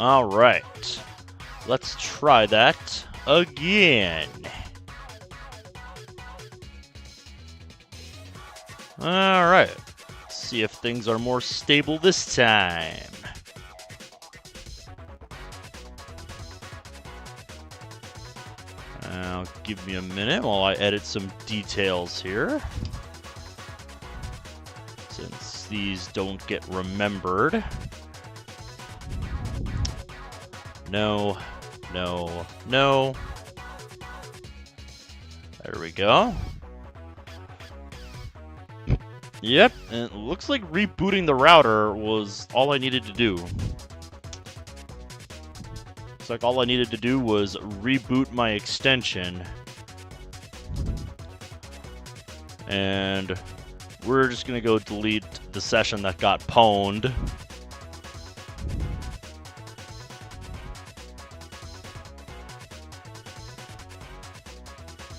All right, let's try that again. All right, let's see if things are more stable this time. Give me a minute while I edit some details here, since these don't get remembered. No, no, no. There we go. Yep, and it looks like rebooting the router was all I needed to do. Looks like all I needed to do was reboot my extension. And we're just gonna go delete the session that got pwned.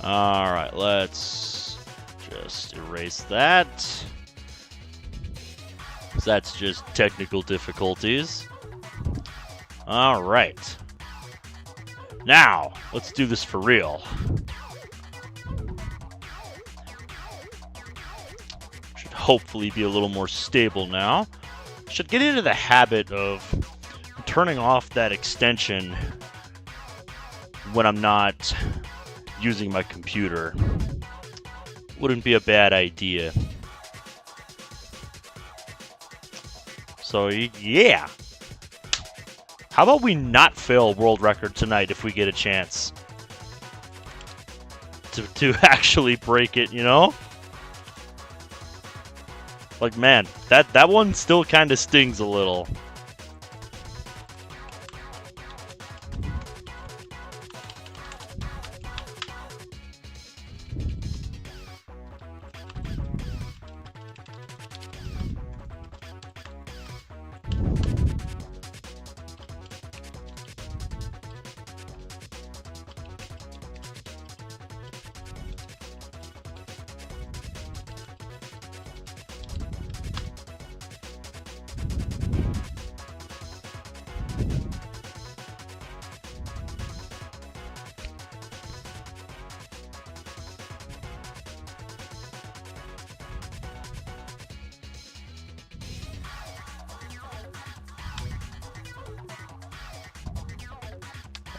Alright, let's just erase that. That's just technical difficulties. Alright. Now, let's do this for real. Should hopefully be a little more stable now. Should get into the habit of turning off that extension when I'm not using my computer. Wouldn't be a bad idea. So, yeah. How about we not fail a world record tonight if we get a chance to actually break it, you know? Like, man, that one still kind of stings a little.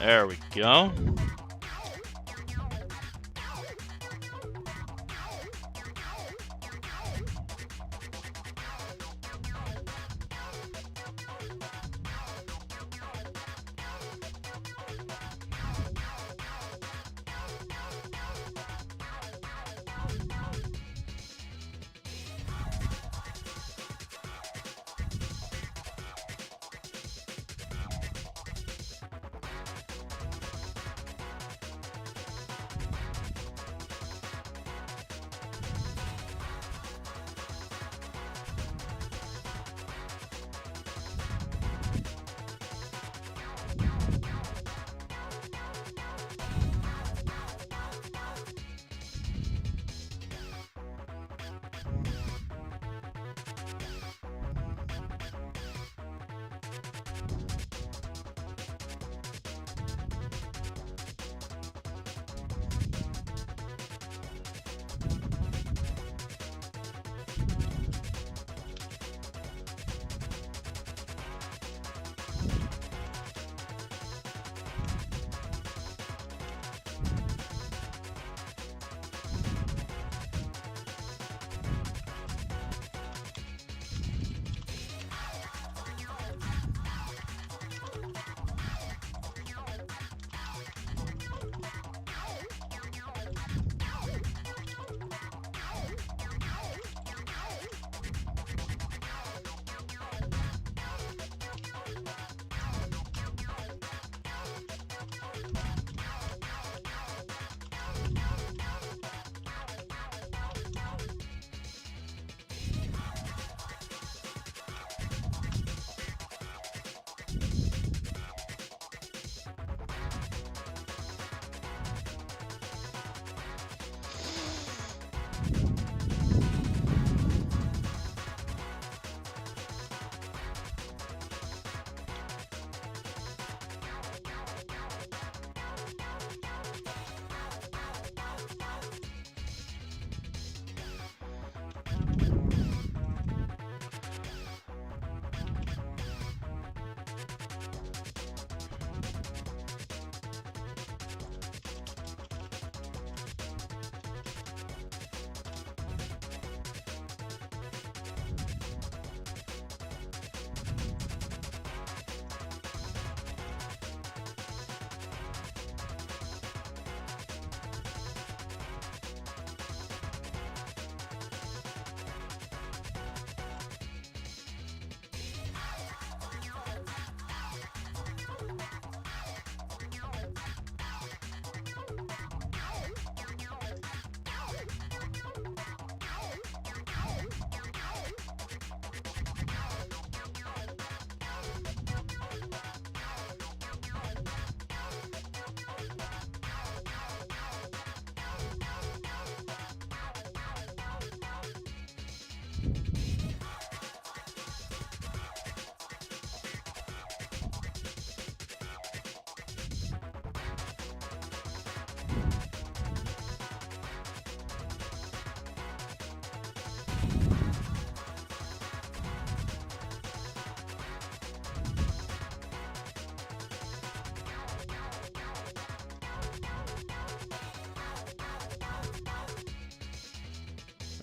There we go.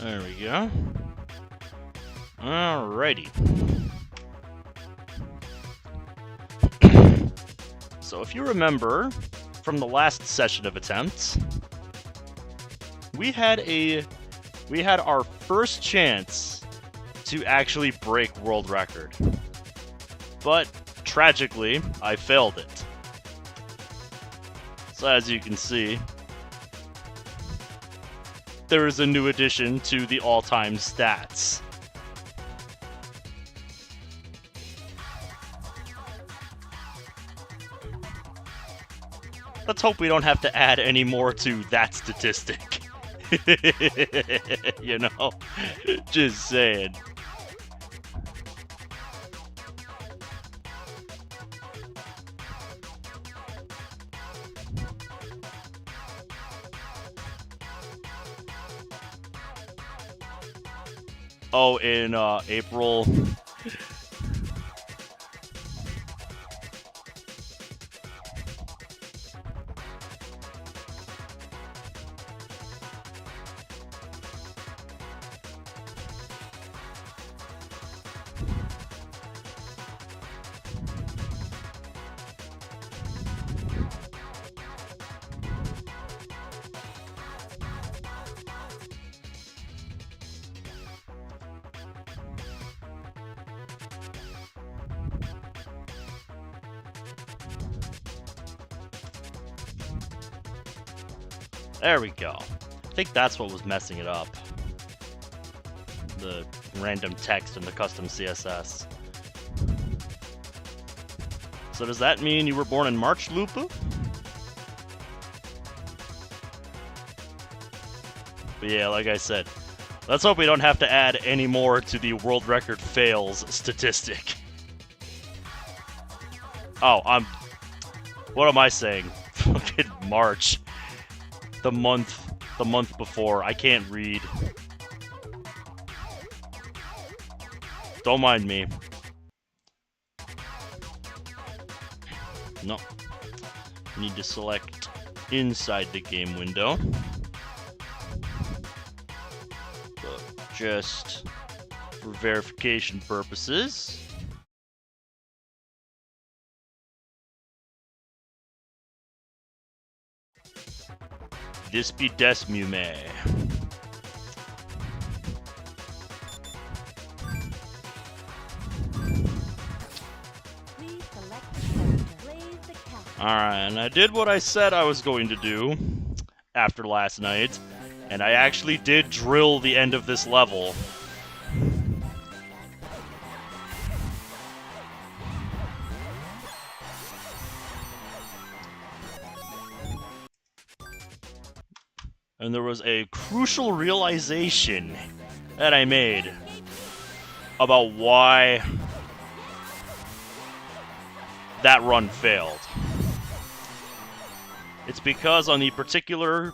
There we go. Alrighty. So if you remember from the last session of attempts, we had our first chance to actually break world record. But tragically, I failed it. So as you can see, there is a new addition to the all-time stats. Let's hope we don't have to add any more to that statistic. You know? Just saying. Oh, in April. There we go. I think that's what was messing it up. The random text in the custom CSS. So does that mean you were born in March, Lupa? But yeah, like I said, let's hope we don't have to add any more to the world record fails statistic. Oh, what am I saying? Fucking March. The month before. I can't read. Don't mind me. No. Need to select inside the game window. But just for verification purposes. This be Desmume. Alright, and I did what I said I was going to do after last night, and I actually did drill the end of this level. And there was a crucial realization that I made about why that run failed. It's because on the particular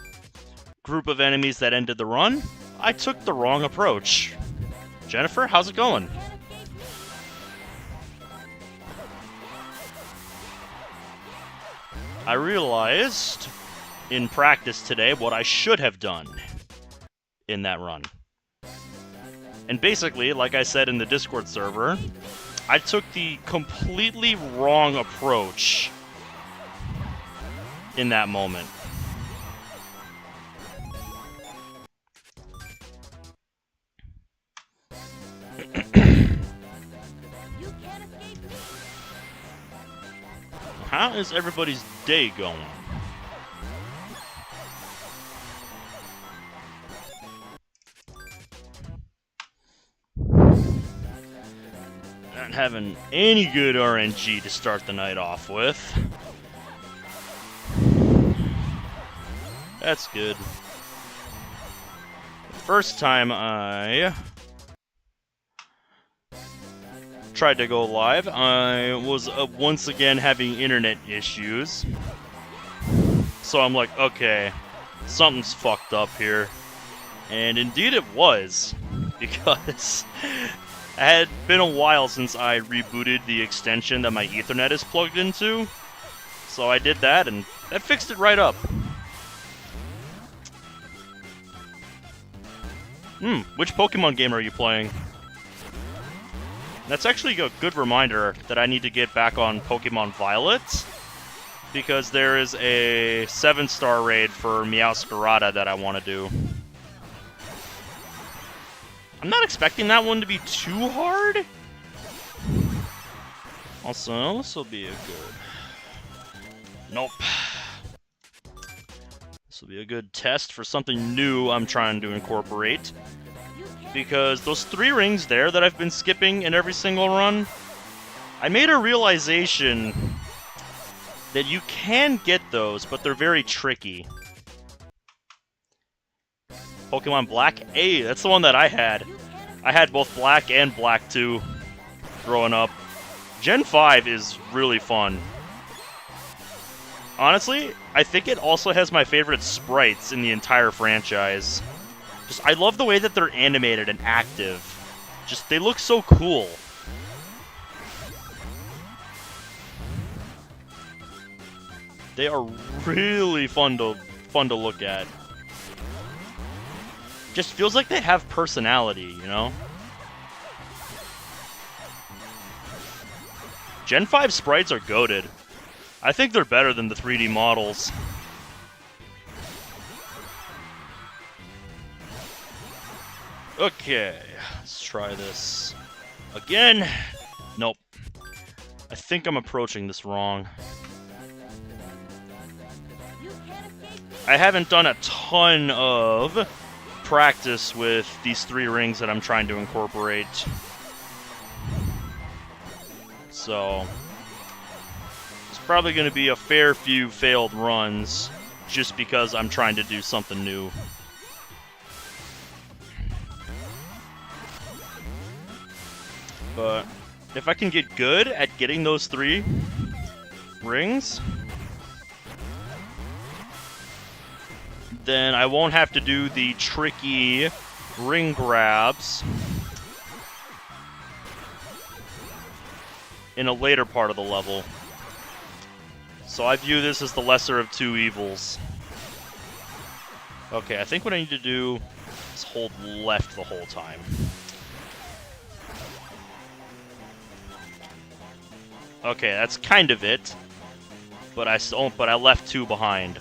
group of enemies that ended the run, I took the wrong approach. Jennifer, how's it going? I realized in practice today what I should have done in that run. And basically, like I said in the Discord server, I took the completely wrong approach in that moment. How is everybody's day going? Not having any good RNG to start the night off with. That's good. The first time I tried to go live, I was once again having internet issues. So I'm like, okay, something's fucked up here. And indeed it was, because it had been a while since I rebooted the extension that my Ethernet is plugged into. So I did that, and that fixed it right up. Which Pokemon game are you playing? That's actually a good reminder that I need to get back on Pokemon Violet, because there is a 7-star raid for Meowscarada that I want to do. I'm not expecting that one to be too hard. Also, this will be a good... Nope. This will be a good test for something new I'm trying to incorporate. Because those 3 rings there that I've been skipping in every single run, I made a realization that you can get those, but they're very tricky. Pokemon Black? Hey, that's the one that I had. I had both Black and Black 2 growing up. Gen 5 is really fun. Honestly, I think it also has my favorite sprites in the entire franchise. Just, I love the way that they're animated and active. Just, they look so cool. They are really fun to look at. Just feels like they have personality, you know? Gen 5 sprites are goated. I think they're better than the 3D models. Okay, let's try this again. Nope. I think I'm approaching this wrong. I haven't done a ton of practice with these 3 rings that I'm trying to incorporate. So, it's probably going to be a fair few failed runs just because I'm trying to do something new. But if I can get good at getting those 3 rings, then I won't have to do the tricky ring grabs in a later part of the level. So I view this as the lesser of 2 evils. Okay, I think what I need to do is hold left the whole time. Okay, that's kind of it. But I left 2 behind.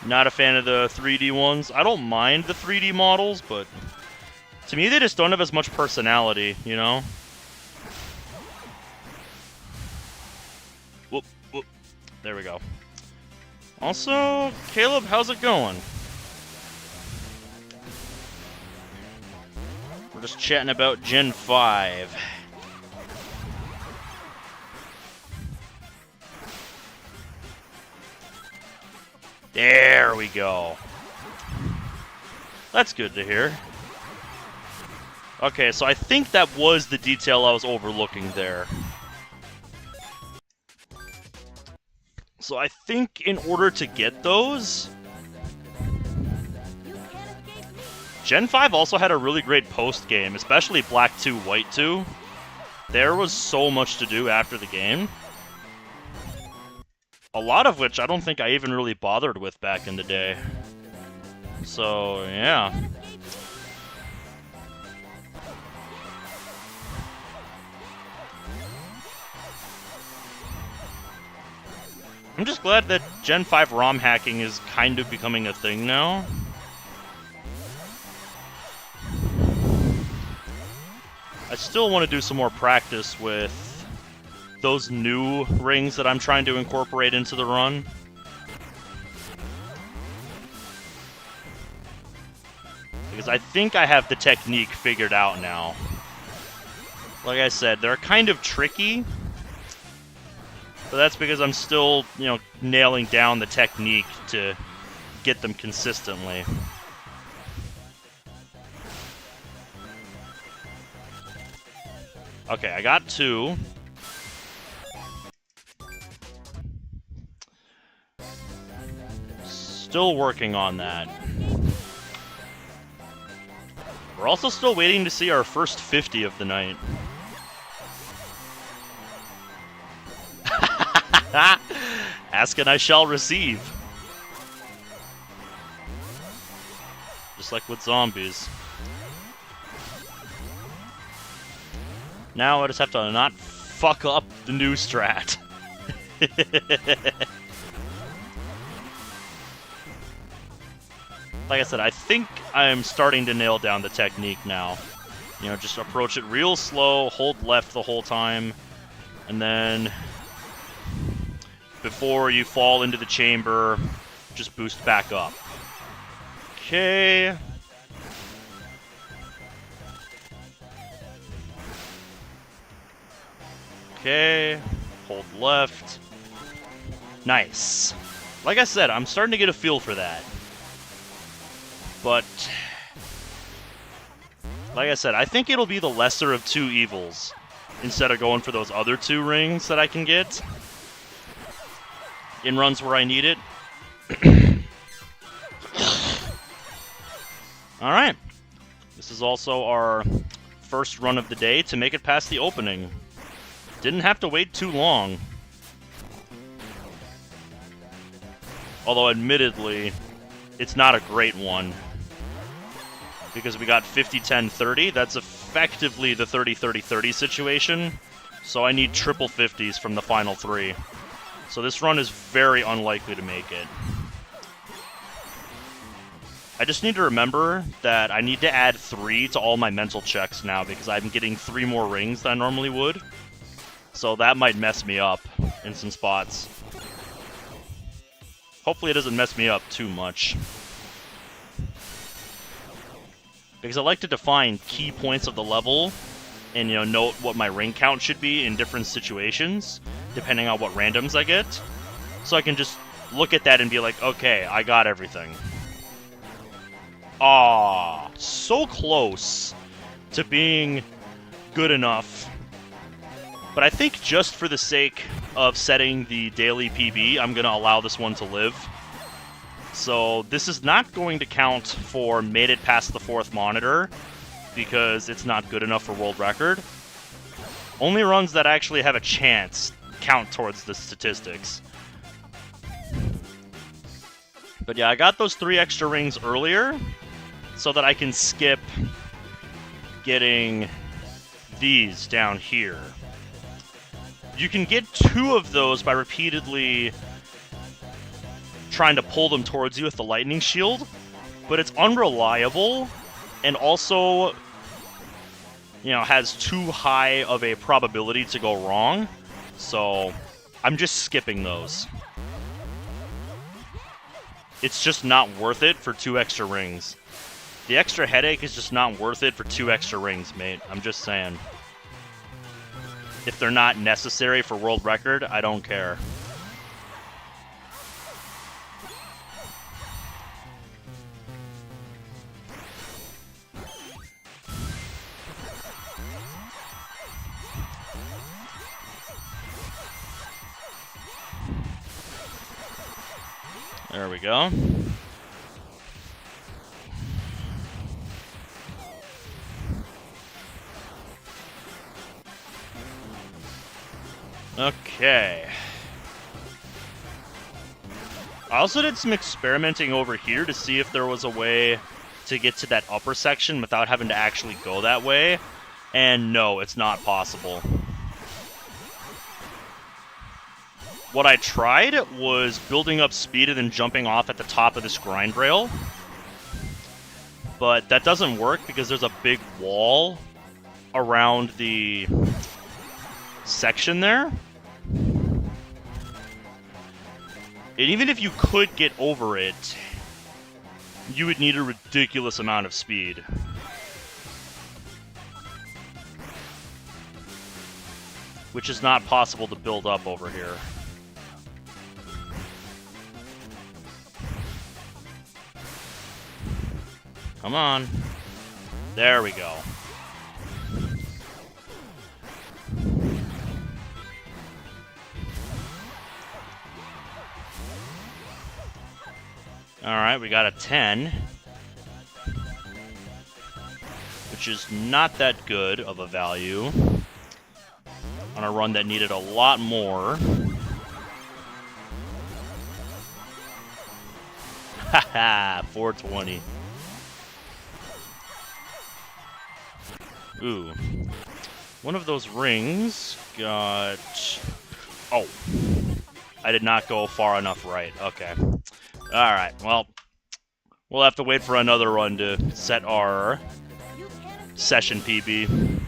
Not a fan of the 3D ones. I don't mind the 3D models, but to me they just don't have as much personality, you know? Whoop, whoop. There we go. Also, Caleb, how's it going? We're just chatting about Gen 5. There we go. That's good to hear. Okay, so I think that was the detail I was overlooking there. So I think in order to get those, Gen 5 also had a really great post-game, especially Black 2, White 2. There was so much to do after the game. A lot of which I don't think I even really bothered with back in the day. So, yeah. I'm just glad that Gen 5 ROM hacking is kind of becoming a thing now. I still want to do some more practice with those new rings that I'm trying to incorporate into the run. Because I think I have the technique figured out now. Like I said, they're kind of tricky. But that's because I'm still, you know, nailing down the technique to get them consistently. Okay, I got 2. Still working on that. We're also still waiting to see our first 50 of the night. Ask and I shall receive. Just like with zombies. Now I just have to not fuck up the new strat. Like I said, I think I'm starting to nail down the technique now. You know, just approach it real slow, hold left the whole time, and then before you fall into the chamber, just boost back up. Okay. Okay. Hold left. Nice. Like I said, I'm starting to get a feel for that. But like I said, I think it'll be the lesser of two evils instead of going for those other two rings that I can get in runs where I need it. Alright. This is also our first run of the day to make it past the opening. Didn't have to wait too long. Although, admittedly, it's not a great one. Because we got 50-10-30. That's effectively the 30-30-30 situation. So I need triple 50s from the final three. So this run is very unlikely to make it. I just need to remember that I need to add 3 to all my mental checks now because I'm getting 3 more rings than I normally would. So that might mess me up in some spots. Hopefully it doesn't mess me up too much. Because I like to define key points of the level and, you know, note what my ring count should be in different situations, depending on what randoms I get. So I can just look at that and be like, okay, I got everything. Ah, so close to being good enough. But I think just for the sake of setting the daily PB, I'm going to allow this one to live. So this is not going to count for made it past the 4th monitor, because it's not good enough for world record. Only runs that actually have a chance count towards the statistics. But yeah, I got those 3 extra rings earlier, so that I can skip getting these down here. You can get 2 of those by repeatedly trying to pull them towards you with the lightning shield, but it's unreliable and also, you know, has too high of a probability to go wrong. So I'm just skipping those. It's just not worth it for 2 extra rings. The extra headache is just not worth it for 2 extra rings, mate. I'm just saying. If they're not necessary for world record, I don't care. There we go. Okay. I also did some experimenting over here to see if there was a way to get to that upper section without having to actually go that way. And no, it's not possible. What I tried was building up speed and then jumping off at the top of this grind rail. But that doesn't work because there's a big wall around the section there. And even if you could get over it, you would need a ridiculous amount of speed. Which is not possible to build up over here. Come on. There we go. Alright, we got a 10. Which is not that good of a value. On a run that needed a lot more. Ha, 420. Ooh. One of those rings got... Oh. I did not go far enough right. Okay. Alright, well. We'll have to wait for another run to set our session PB.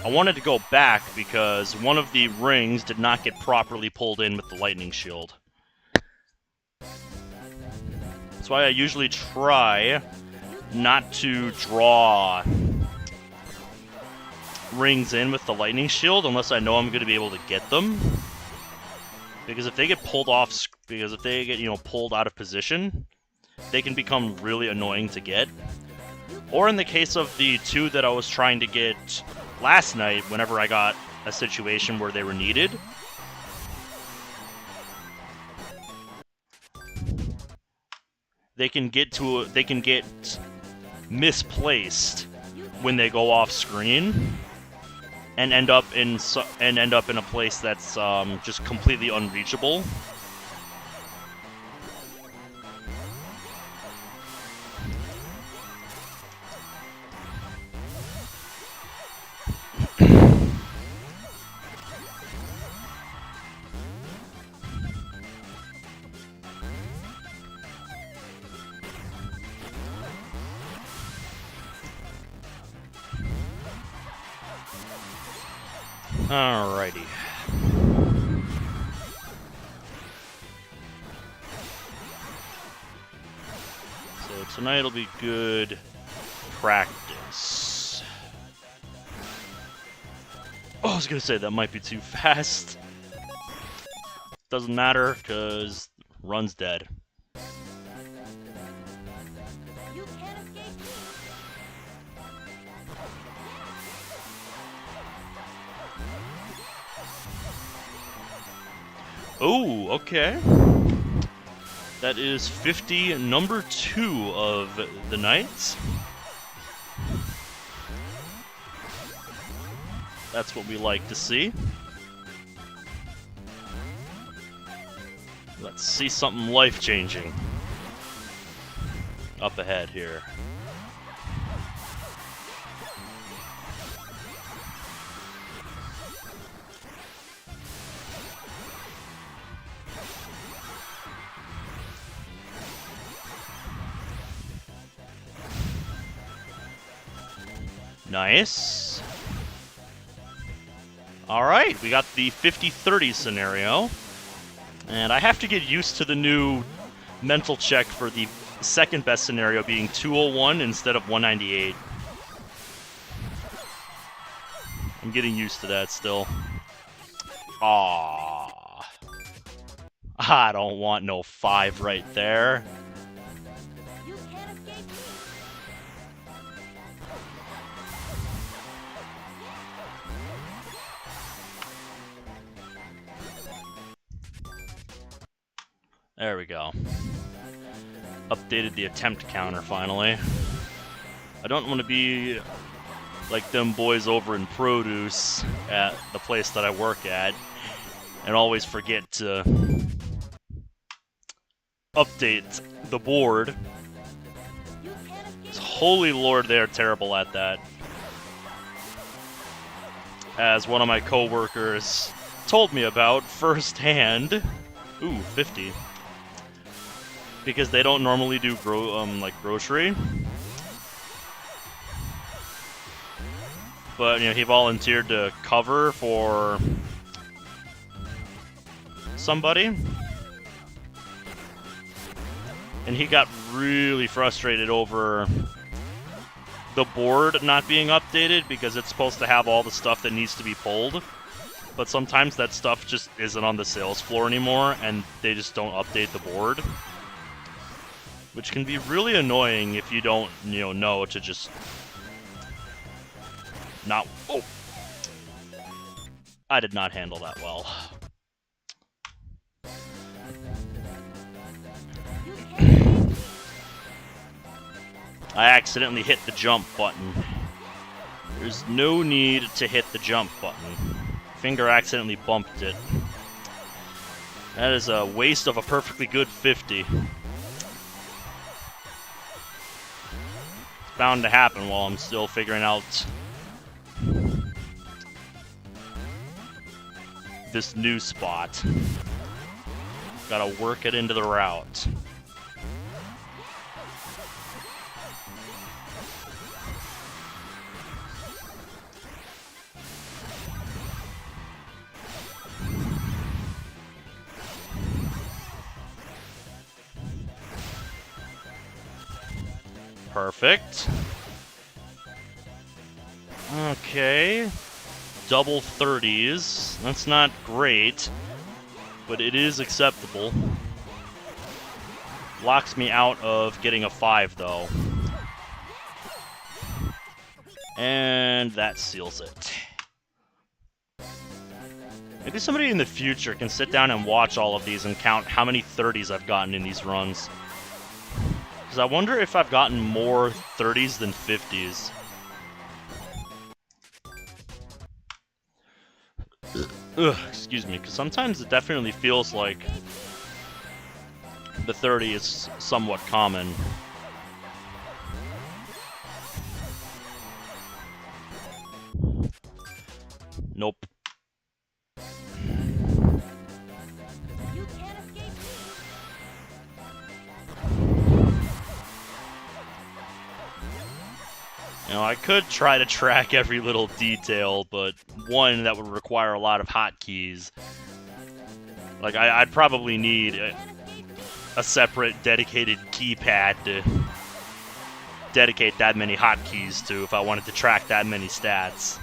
I wanted to go back because one of the rings did not get properly pulled in with the lightning shield. That's why I usually try not to draw rings in with the lightning shield unless I know I'm going to be able to get them. Because if they get pulled off, because if they get, pulled out of position, they can become really annoying to get. Or in the case of the two that I was trying to get last night, whenever I got a situation where they were needed, they can get misplaced when they go off screen and end up in a place that's just completely unreachable. Alrighty. So tonight will be good practice. Oh, I was gonna say that might be too fast. Doesn't matter, because run's dead. Oh, okay. That is 50, number 2 of the night. That's what we like to see. Let's see something life-changing up ahead here. Nice. Alright, we got the 50-30 scenario. And I have to get used to the new mental check for the second best scenario being 201 instead of 198. I'm getting used to that still. Aww. I don't want no 5 right there. There we go. Updated the attempt counter finally. I don't want to be like them boys over in produce at the place that I work at and always forget to update the board. Holy Lord, they're terrible at that. As one of my coworkers told me about firsthand. Ooh, 50. Because they don't normally do grocery. But he volunteered to cover for somebody. And he got really frustrated over the board not being updated because it's supposed to have all the stuff that needs to be pulled. But sometimes that stuff just isn't on the sales floor anymore and they just don't update the board. Which can be really annoying if you don't, know to just not... Oh! I did not handle that well. I accidentally hit the jump button. There's no need to hit the jump button. Finger accidentally bumped it. That is a waste of a perfectly good 50. It's bound to happen while I'm still figuring out this new spot. Gotta work it into the route. Perfect. Okay. Double 30s. That's not great, but it is acceptable. Locks me out of getting a 5, though. And that seals it. Maybe somebody in the future can sit down and watch all of these and count how many 30s I've gotten in these runs. Because I wonder if I've gotten more 30s than 50s. Ugh, excuse me, because sometimes it definitely feels like the 30 is somewhat common. Nope. You know, I could try to track every little detail, but one, that would require a lot of hotkeys. Like, I'd probably need a separate dedicated keypad to dedicate that many hotkeys to if I wanted to track that many stats.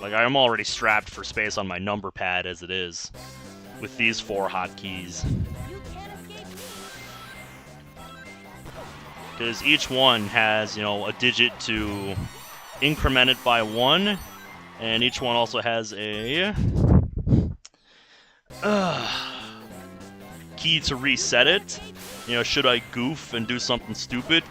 Like, I'm already strapped for space on my number pad as it is, with these 4 hotkeys. Because each one has, you know, a digit to increment it by 1, and each one also has a key to reset it. You know, should I goof and do something stupid?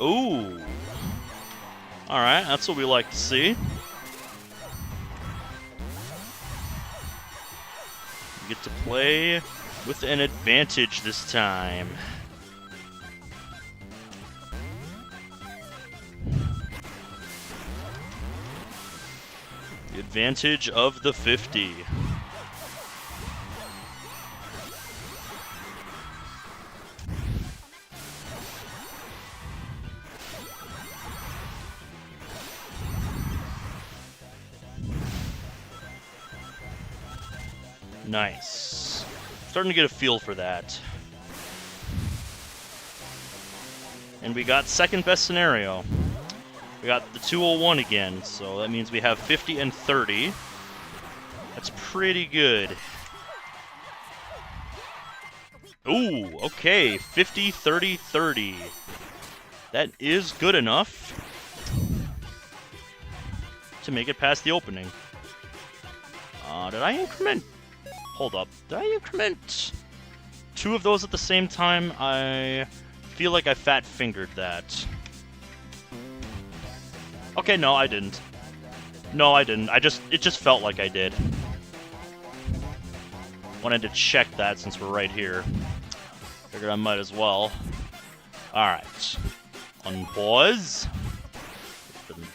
Ooh. Alright, that's what we like to see. We get to play with an advantage this time. The advantage of the 50. Nice. Starting to get a feel for that. And we got second best scenario. We got the 201 again, so that means we have 50 and 30. That's pretty good. Ooh, okay, 50, 30, 30. That is good enough to make it past the opening. Did I increment? Hold up. Did I increment 2 of those at the same time? I feel like I fat-fingered that. Okay, no, I didn't. No, I didn't. It just felt like I did. Wanted to check that since we're right here. Figured I might as well. Alright. Unpause.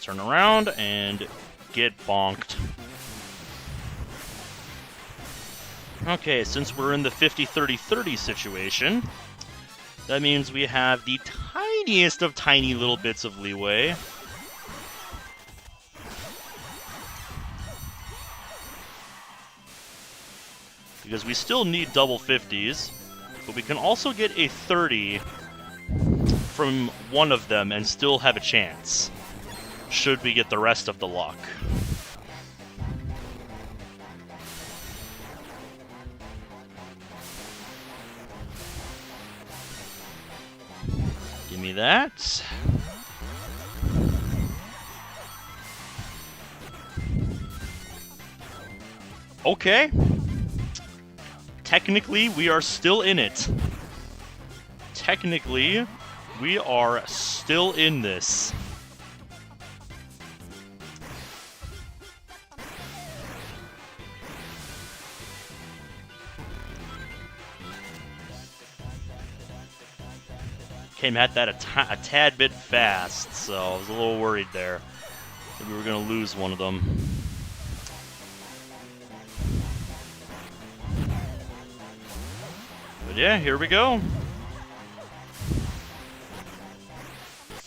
Turn around and get bonked. Okay, since we're in the 50-30-30 situation, that means we have the tiniest of tiny little bits of leeway. Because we still need double 50s, but we can also get a 30 from one of them and still have a chance, should we get the rest of the luck. Give me that. Okay. Technically, we are still in it. Technically, we are still in this. Came at that a tad bit fast, so I was a little worried there that we were going to lose one of them. But yeah, here we go.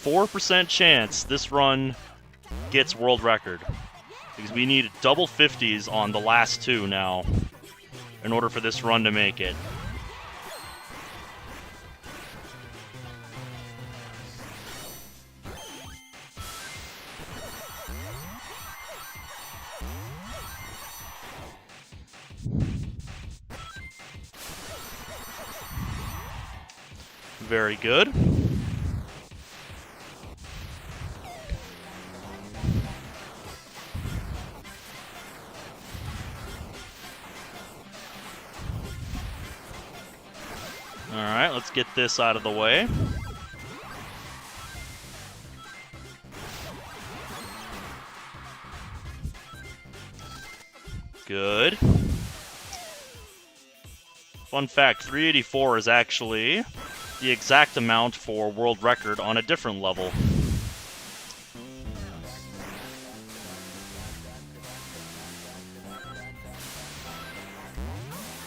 4% chance this run gets world record, because we need double 50s on the last two now in order for this run to make it. Very good. Alright, let's get this out of the way. Good. Fun fact, 384 is actually the exact amount for world record on a different level.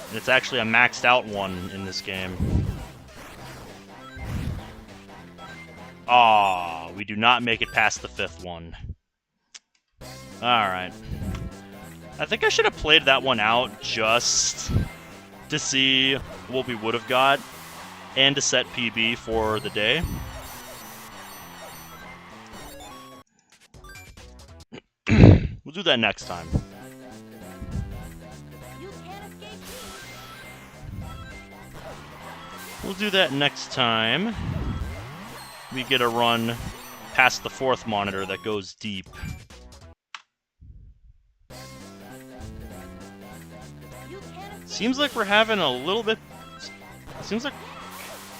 And it's actually a maxed out one in this game. Ah, we do not make it past the 5th one. Alright. I think I should have played that one out just to see what we would have got and to set PB for the day. We'll do that next time. We'll do that next time. We get a run past the 4th monitor that goes deep. Seems like we're having a little bit... Seems like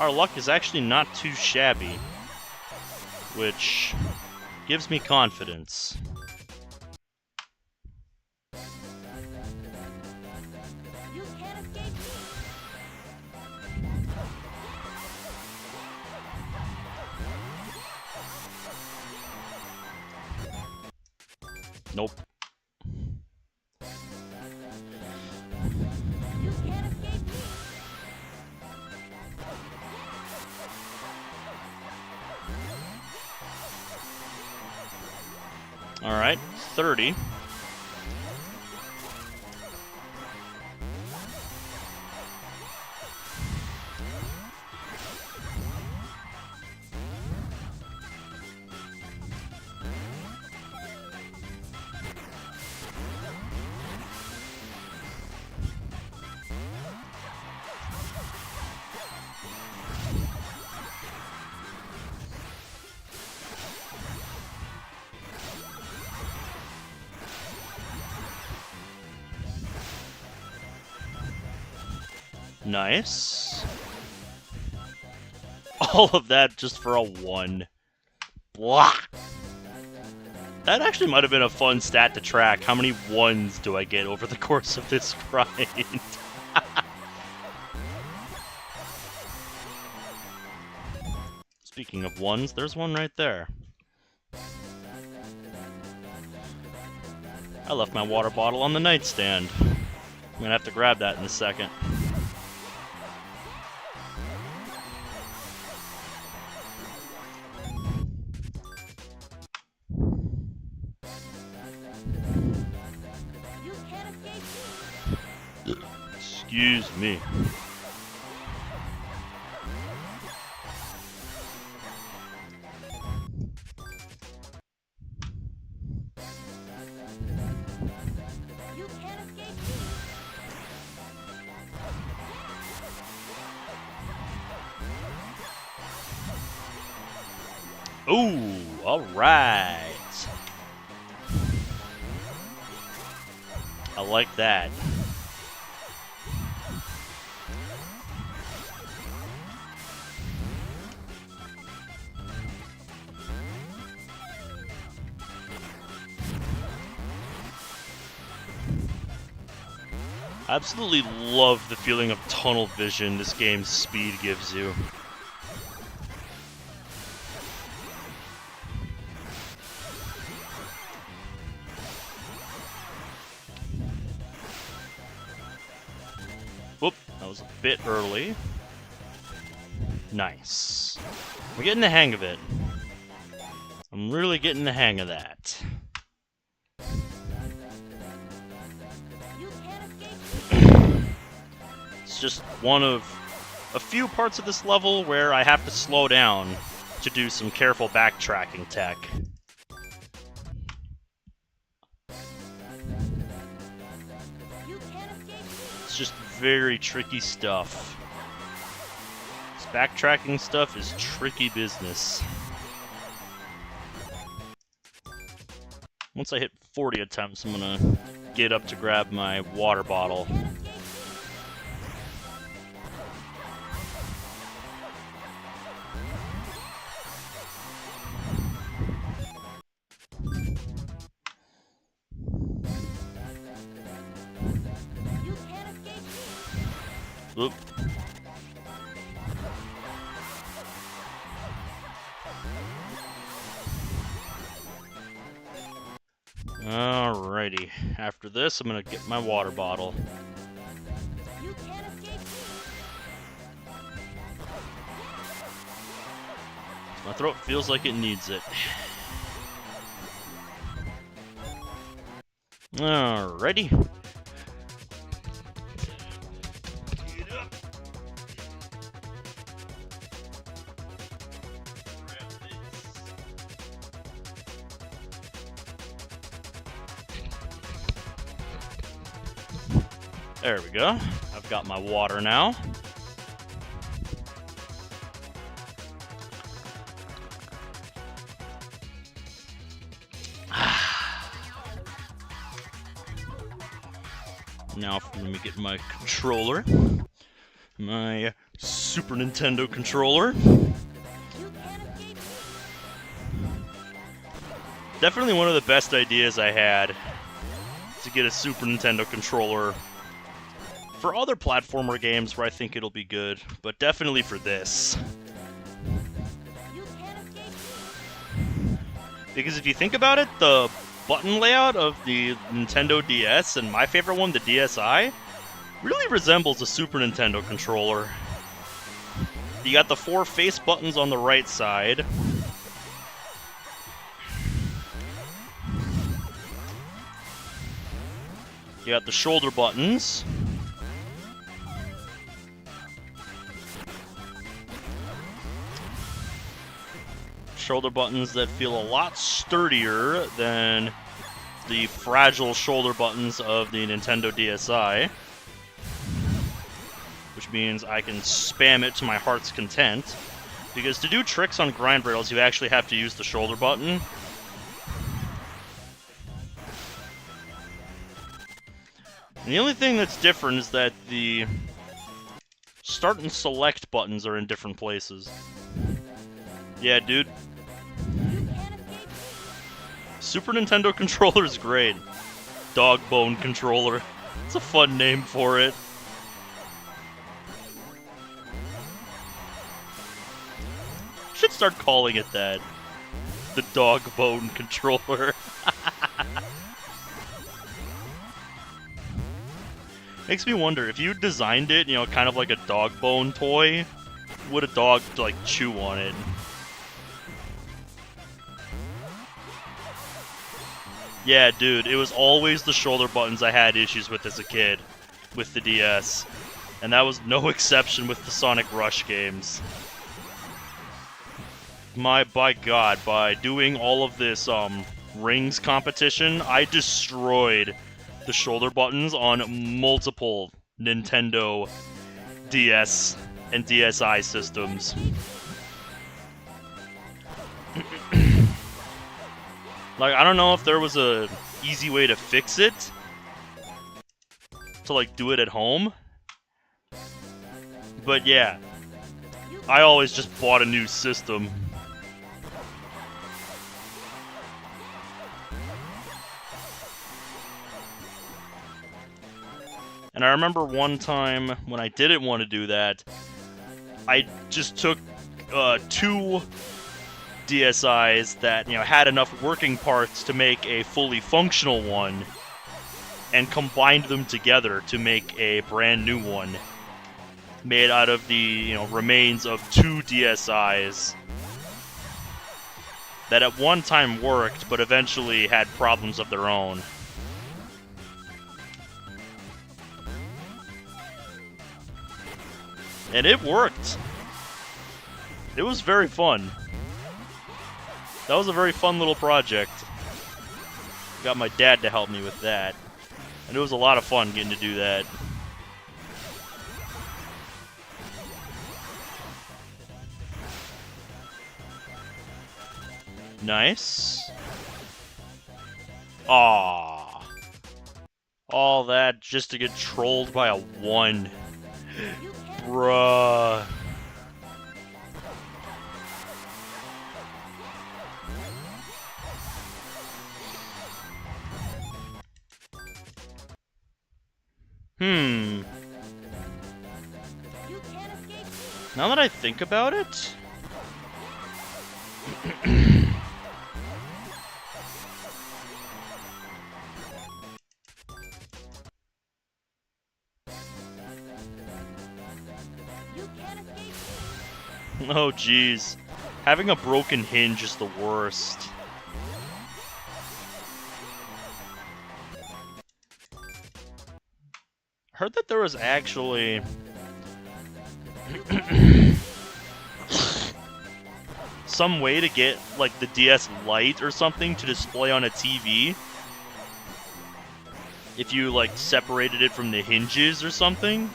our luck is actually not too shabby, which gives me confidence. Nope. All right, 30. Nice. All of that just for a 1. Blah. That actually might have been a fun stat to track. How many 1s do I get over the course of this grind? Speaking of 1s, there's one right there. I left my water bottle on the nightstand. I'm gonna have to grab that in a second. Excuse me. Ooh, all right. I like that. I absolutely love the feeling of tunnel vision this game's speed gives you. Whoop, that was a bit early. Nice. We're getting the hang of it. I'm really getting the hang of that. It's just one of a few parts of this level where I have to slow down to do some careful backtracking tech. It's just very tricky stuff. This backtracking stuff is tricky business. Once I hit 40 attempts, I'm gonna get up to grab my water bottle. Oop. Alrighty. After this, I'm gonna get my water bottle. My throat feels like it needs it. Alrighty. There we go. I've got my water now. Now let me get my controller. My Super Nintendo controller. Definitely one of the best ideas I had to get a Super Nintendo controller. For other platformer games where I think it'll be good, but definitely for this. Because if you think about it, the button layout of the Nintendo DS and my favorite one, the DSi, really resembles a Super Nintendo controller. You got the 4 face buttons on the right side. You got the shoulder buttons. Shoulder buttons that feel a lot sturdier than the fragile shoulder buttons of the Nintendo DSi. Which means I can spam it to my heart's content. Because to do tricks on grind rails, you actually have to use the shoulder button. And the only thing that's different is that the start and select buttons are in different places. Yeah, dude. Super Nintendo controller is great. Dog bone controller. It's a fun name for it. Should start calling it that. The dog bone controller. Makes me wonder, if you designed it, you know, kind of like a dog bone toy, would a dog, like, chew on it? Yeah, dude, it was always the shoulder buttons I had issues with as a kid, with the DS. And that was no exception with the Sonic Rush games. By God, by doing all of this, rings competition, I destroyed the shoulder buttons on multiple Nintendo DS and DSi systems. Like, I don't know if there was a easy way to fix it, to like do it at home. But yeah, I always just bought a new system. And I remember one time when I didn't want to do that, I just took 2 DSIs that, you know, had enough working parts to make a fully functional one, and combined them together to make a brand new one, made out of the, you know, remains of 2 DSIs that at one time worked, but eventually had problems of their own. And it worked. It was very fun. That was a very fun little project. Got my dad to help me with that. And it was a lot of fun getting to do that. Nice. Aww. All that just to get trolled by a 1. Bruh. Now that I think about it... Oh, jeez. Having a broken hinge is the worst. Heard that there was actually... some way to get, like, the DS Lite or something to display on a TV. If you, like, separated it from the hinges or something.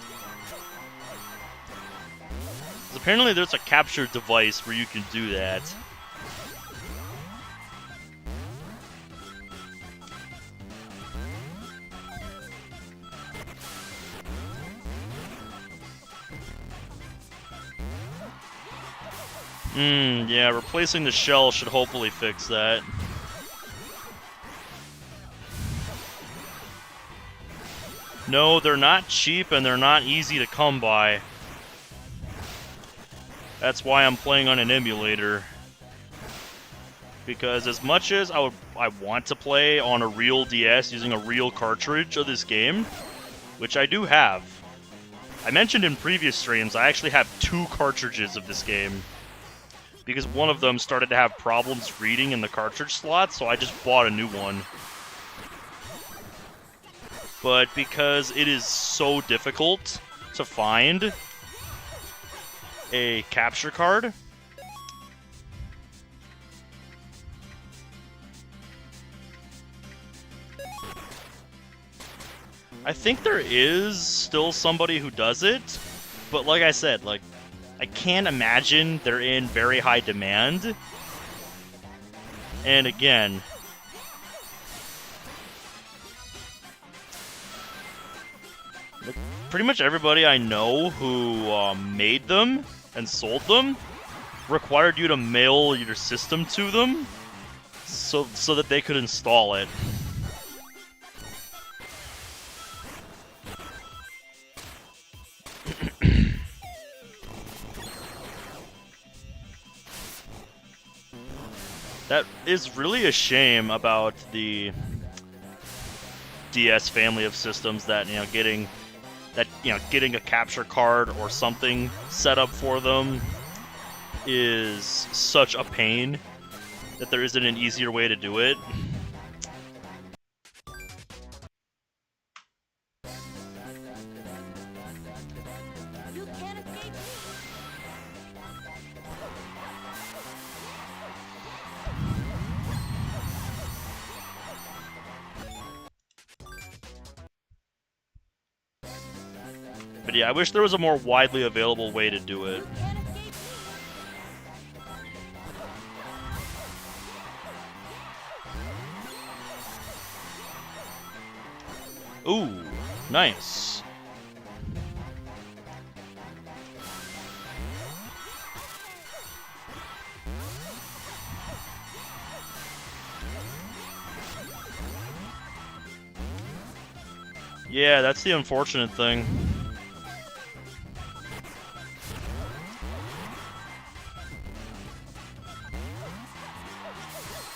Apparently there's a capture device where you can do that. Yeah, replacing the shell should hopefully fix that. No, they're not cheap and they're not easy to come by. That's why I'm playing on an emulator. Because as much as I want to play on a real DS using a real cartridge of this game, which I do have. I mentioned in previous streams, I actually have 2 cartridges of this game. Because one of them started to have problems reading in the cartridge slot, so I just bought a new one. But because it is so difficult to find a capture card, I think there is still somebody who does it, but like I said, like, I can't imagine they're in very high demand. And again, pretty much everybody I know who made them and sold them required you to mail your system to them so that they could install it. That is really a shame about the DS family of systems that, getting a capture card or something set up for them is such a pain that there isn't an easier way to do it. But yeah, I wish there was a more widely available way to do it. Ooh, Nice. Yeah, that's the unfortunate thing.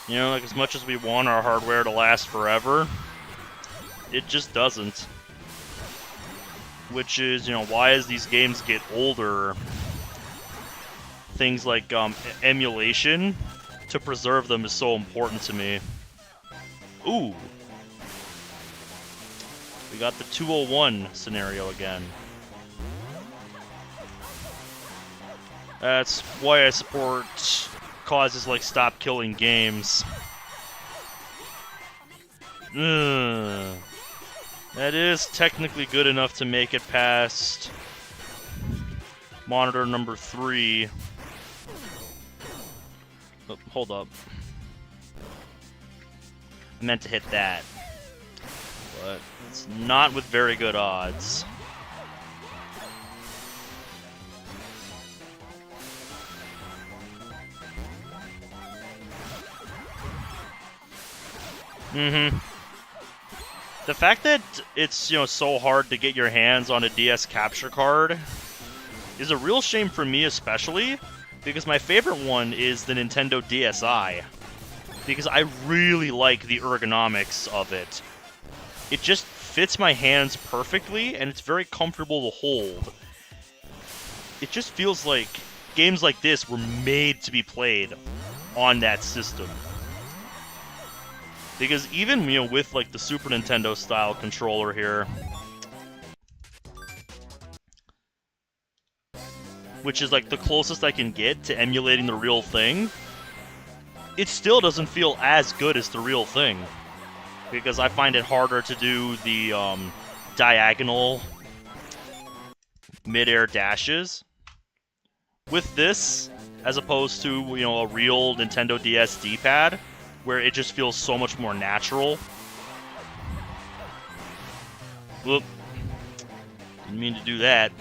You know, like, as much as we want our hardware to last forever, it just doesn't. Which is, you know, why as these games get older, things like emulation to preserve them is so important to me. Ooh. We got the 201 scenario again. That's why I support causes like Stop Killing Games. That is technically good enough to make it past monitor number 3. Oh, hold up. I meant to hit that. But it's not with very good odds. The fact that it's, you know, so hard to get your hands on a DS capture card is a real shame for me especially, because my favorite one is the Nintendo DSi. Because I really like the ergonomics of it. It just fits my hands perfectly, and it's very comfortable to hold. It just feels like games like this were made to be played on that system. Because even, you know, with like the Super Nintendo style controller here, which is like the closest I can get to emulating the real thing, it still doesn't feel as good as the real thing. Because I find it harder to do the diagonal mid-air dashes with this, as opposed to, you know, a real Nintendo DS D-pad, where it just feels so much more natural. Whoop. Didn't mean to do that.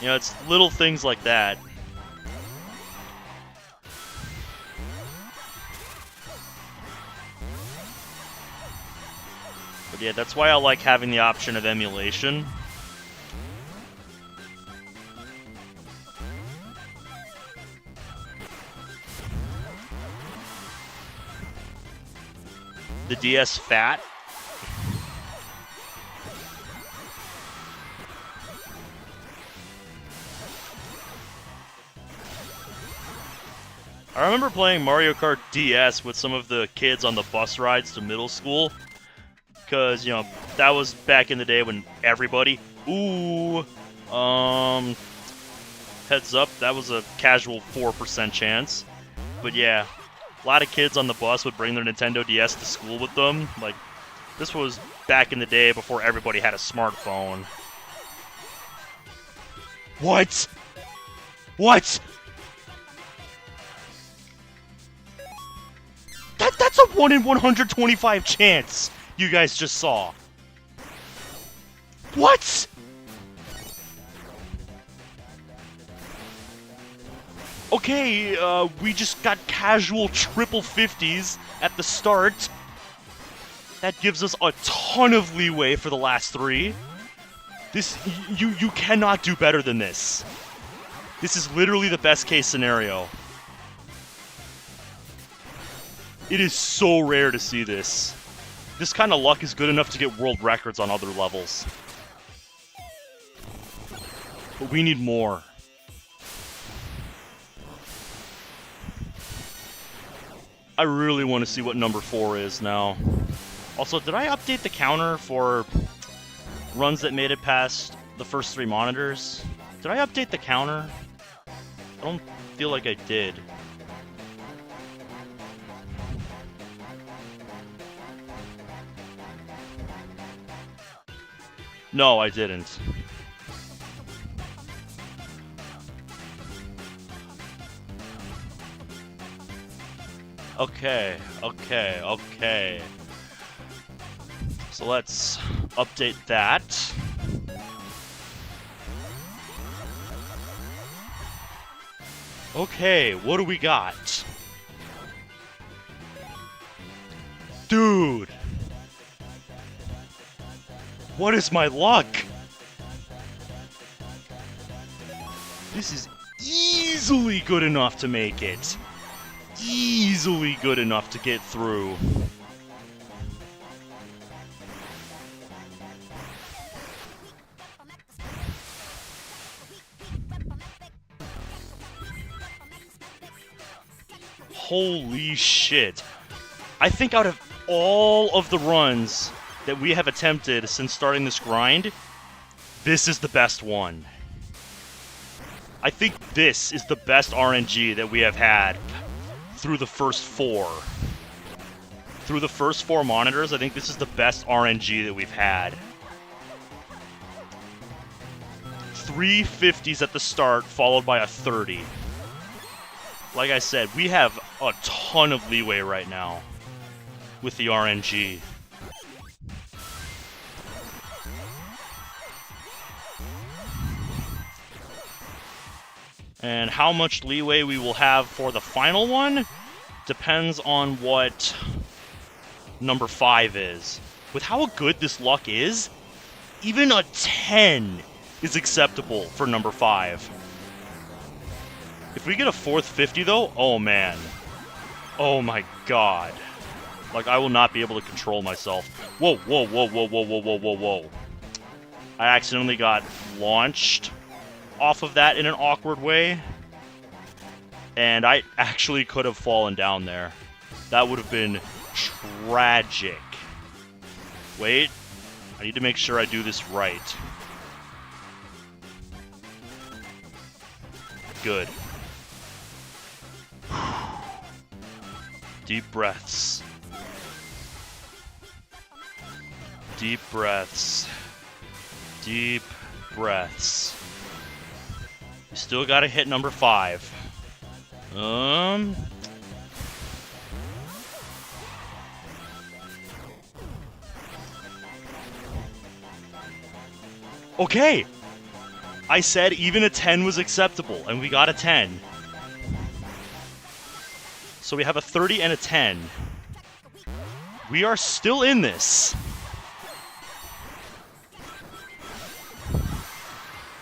You know, it's little things like that. But yeah, that's why I like having the option of emulation. The DS Fat. I remember playing Mario Kart DS with some of the kids on the bus rides to middle school. Because, you know, that was back in the day when everybody... Ooh! Heads up, that was a casual 4% chance. But yeah, a lot of kids on the bus would bring their Nintendo DS to school with them. Like, this was back in the day before everybody had a smartphone. What? What? That's a 1 in 125 chance you guys just saw. What? Okay, we just got casual triple 50s at the start. That gives us a ton of leeway for the last 3. You cannot do better than this. This is literally the best case scenario. It is so rare to see this. This kind of luck is good enough to get world records on other levels. But we need more. I really want to see what number 4 is now. Also, did I update the counter for runs that made it past the first 3 monitors? Did I update the counter? I don't feel like I did. No, I didn't. Okay. So let's update that. Okay, what do we got? Dude! What is my luck? This is easily good enough to make it. Easily good enough to get through. Holy shit. I think out of all of the runs that we have attempted since starting this grind, this is the best one. I think this is the best RNG that we have had through the first 4. Through the first 4 monitors, I think this is the best RNG that we've had. 3 50s at the start, followed by a 30. Like I said, we have a ton of leeway right now with the RNG. And how much leeway we will have for the final one depends on what number 5 is. With how good this luck is, even a 10 is acceptable for number 5. If we get a 4th 50 though, oh man. Oh my god. Like, I will not be able to control myself. Whoa, whoa, whoa, whoa, whoa, whoa, whoa, whoa, whoa. I accidentally got launched off of that in an awkward way. And I actually could have fallen down there. That would have been tragic. Wait. I need to make sure I do this right. Good. Deep breaths. Deep breaths. Deep breaths. You still gotta hit number 5. Okay! I said even a 10 was acceptable, and we got a 10. So we have a 30 and a 10. We are still in this.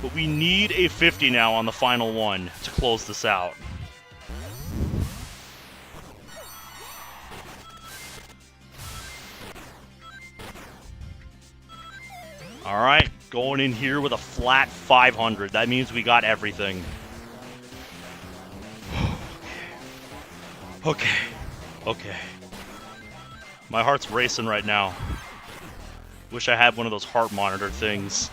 But we need a 50 now on the final one to close this out. Alright, going in here with a flat 500. That means we got everything. Okay. Okay. My heart's racing right now. Wish I had one of those heart monitor things.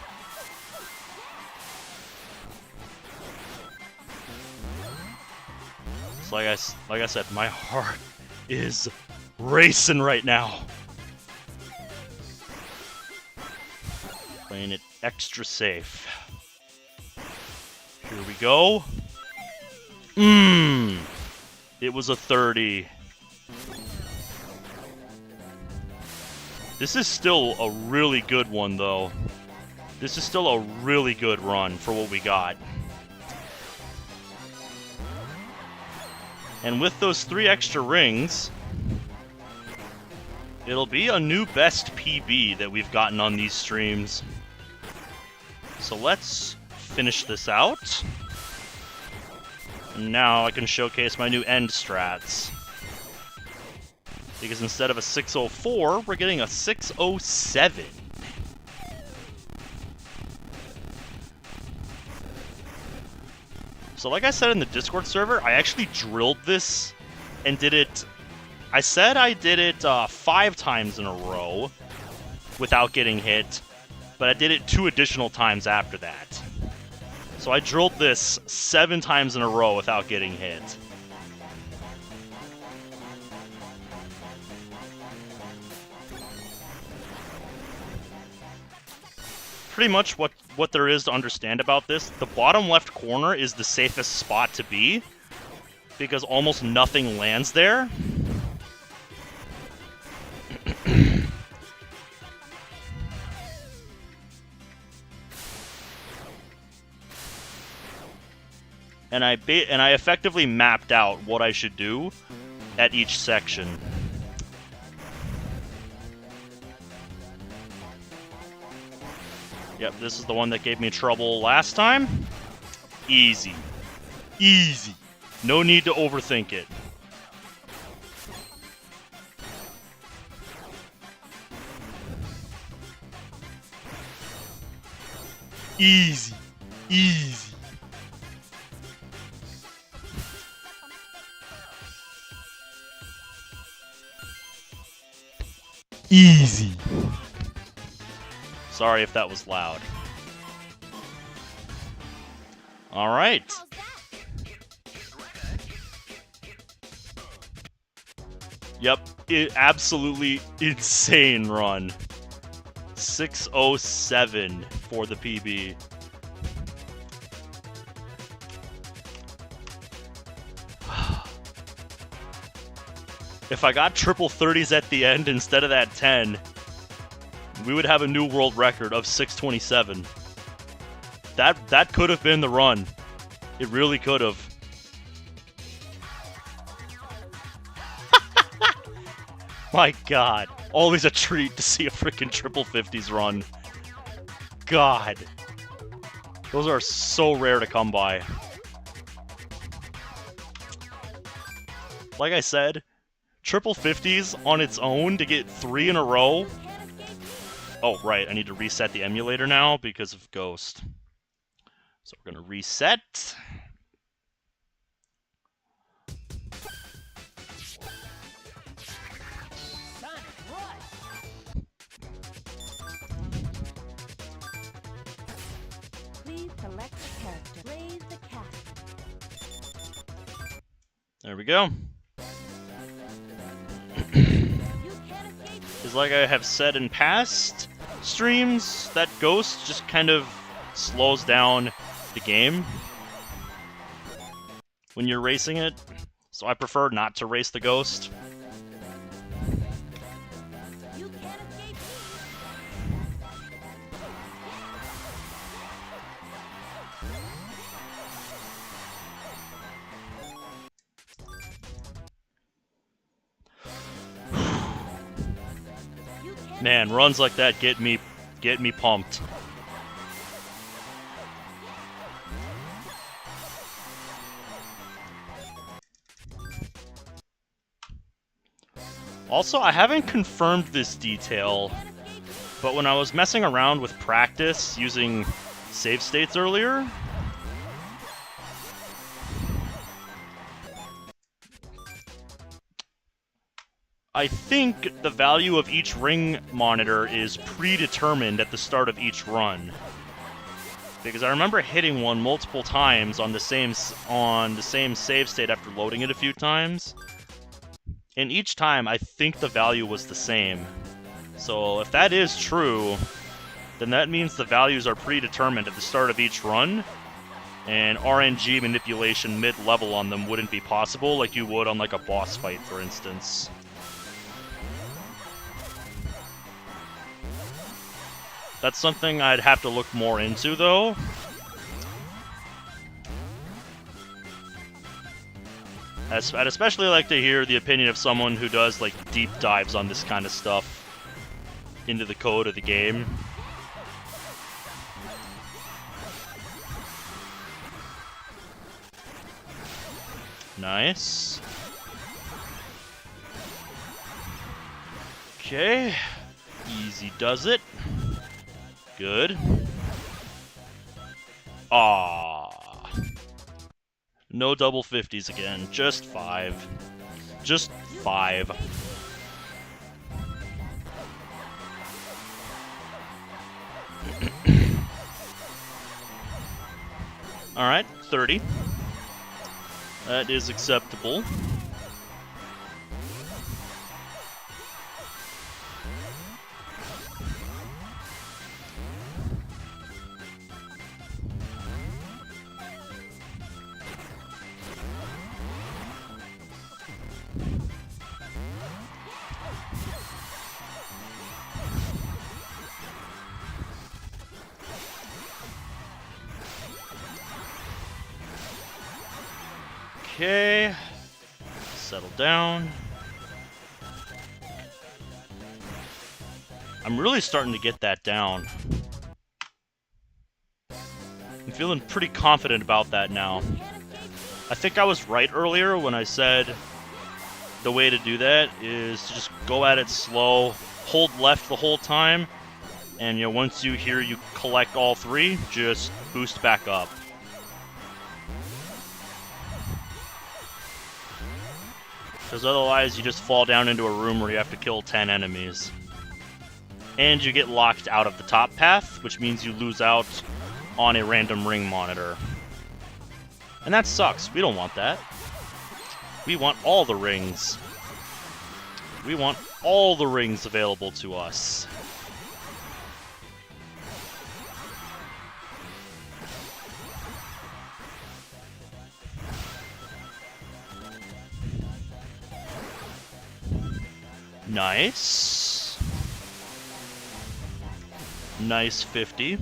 So like I said, my heart is racing right now. Playing it extra safe. Here we go. It was a 30. This is still a really good one, though. This is still a really good run for what we got. And with those 3 extra rings, it'll be a new best PB that we've gotten on these streams. So let's finish this out. And now I can showcase my new end strats. Because instead of a 604, we're getting a 607. So like I said in the Discord server, I actually drilled this and did it... I said I did it 5 times in a row without getting hit, but I did it 2 additional times after that. So I drilled this 7 times in a row without getting hit. Pretty much what there is to understand about this, the bottom left corner is the safest spot to be, because almost nothing lands there. and I effectively mapped out what I should do at each section. Yep, this is the one that gave me trouble last time. Easy. Easy. No need to overthink it. Easy. Easy. Easy. Sorry if that was loud. All right. Yep, absolutely insane run. 6:07 for the PB. If I got triple 30s at the end instead of that 10, we would have a new world record of 6:27. That could have been the run. It really could have. My God. Always a treat to see a freaking triple 50s run. God. Those are so rare to come by. Like I said, triple 50s on its own to get 3 in a row. Oh, right. I need to reset the emulator now because of Ghost. So we're going to reset. Please select the character. Raise the cat. There we go. Because like I have said in past streams, that Ghost just kind of slows down the game when you're racing it. So I prefer not to race the Ghost. You can't escape. Man, runs like that get me pumped. Also, I haven't confirmed this detail, but when I was messing around with practice using save states earlier, I think the value of each ring monitor is predetermined at the start of each run. Because I remember hitting one multiple times on the same save state after loading it a few times. And each time, I think the value was the same. So if that is true, then that means the values are predetermined at the start of each run, and RNG manipulation mid-level on them wouldn't be possible like you would on like a boss fight, for instance. That's something I'd have to look more into, though. I'd especially like to hear the opinion of someone who does like deep dives on this kind of stuff into the code of the game. Nice. Okay. Easy does it. Good. Ah. No double 50s again, just 5. Just 5. Alright, 30. That is acceptable. Okay. Settle down. I'm really starting to get that down. I'm feeling pretty confident about that now. I think I was right earlier when I said the way to do that is to just go at it slow, hold left the whole time, and once you hear you collect all three, just boost back up. Because otherwise you just fall down into a room where you have to kill 10 enemies. And you get locked out of the top path, which means you lose out on a random ring monitor. And that sucks. We don't want that. We want all the rings. We want all the rings available to us. Nice. Nice 50.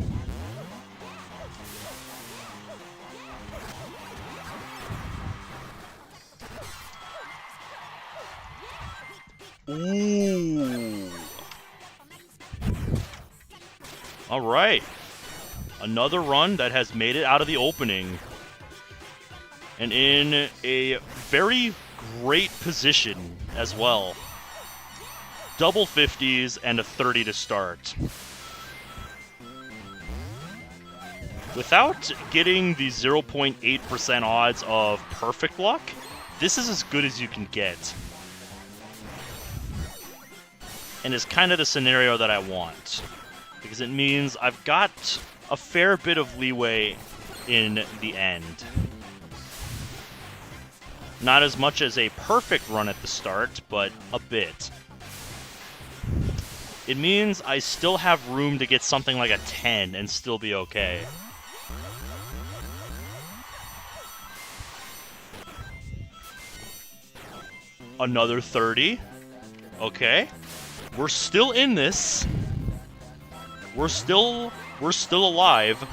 Ooh. All right. Another run that has made it out of the opening. And in a very great position as well. Double 50s and a 30 to start. Without getting the 0.8% odds of perfect luck, this is as good as you can get. And is kind of the scenario that I want. Because it means I've got a fair bit of leeway in the end. Not as much as a perfect run at the start, but a bit. It means I still have room to get something like a 10 and still be okay. Another 30. Okay. We're still in this. We're still alive.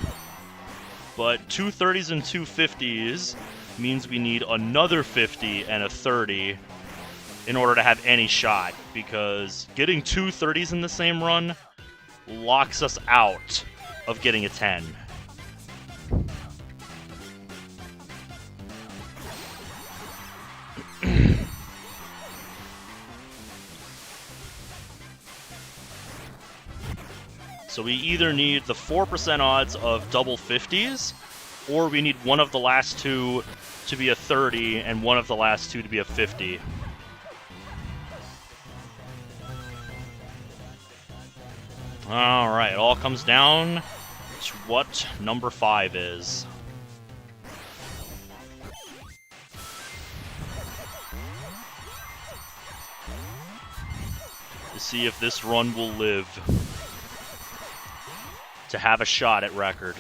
But 2 30s and 2 50s means we need another 50 and a 30 in order to have any shot, because getting 2 30s in the same run locks us out of getting a 10. So we either need the 4% odds of double 50s, or we need one of the last two to be a 30 and one of the last two to be a 50. Alright, it all comes down to what number 5 is. To see if this run will live. To have a shot at record.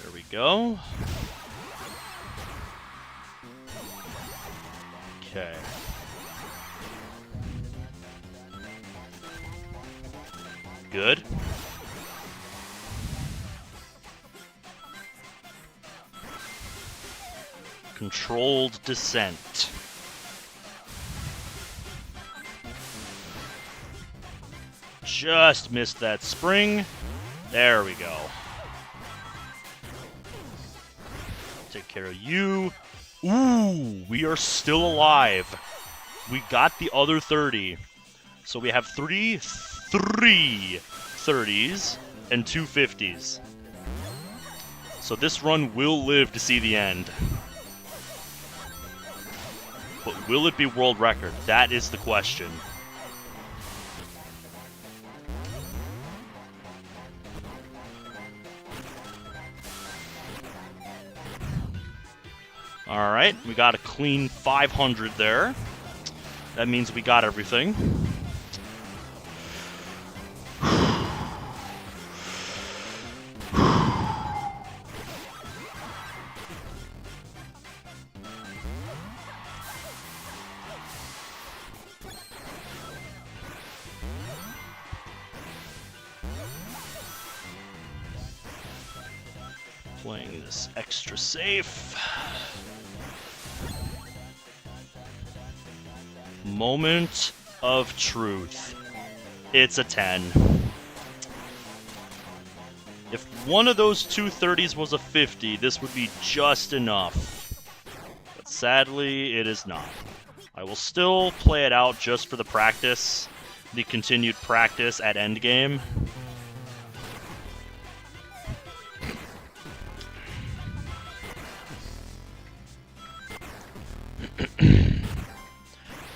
There we go. Okay. Good. Controlled descent. Just missed that spring. There we go. Take care of you. Ooh, we are still alive. We got the other 30. So we have three 30s and 2 50s. So this run will live to see the end. But will it be world record? That is the question. Alright, we got a clean 500 there. That means we got everything. Playing this extra safe. Moment of truth. It's a 10. If one of those 230s was a 50, this would be just enough. But sadly, it is not. I will still play it out just for the practice, the continued practice at endgame.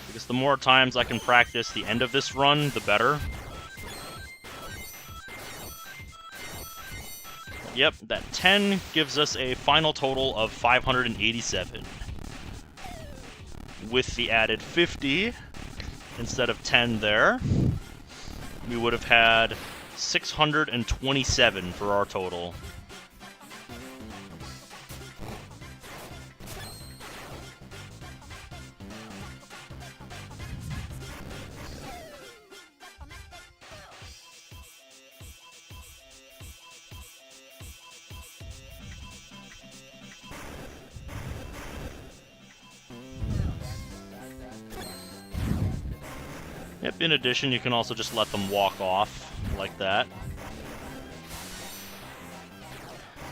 Because the more times I can practice the end of this run, the better. Yep, that 10 gives us a final total of 587. With the added 50, instead of 10 there, we would have had 627 for our total. Yep, in addition, you can also just let them walk off like that.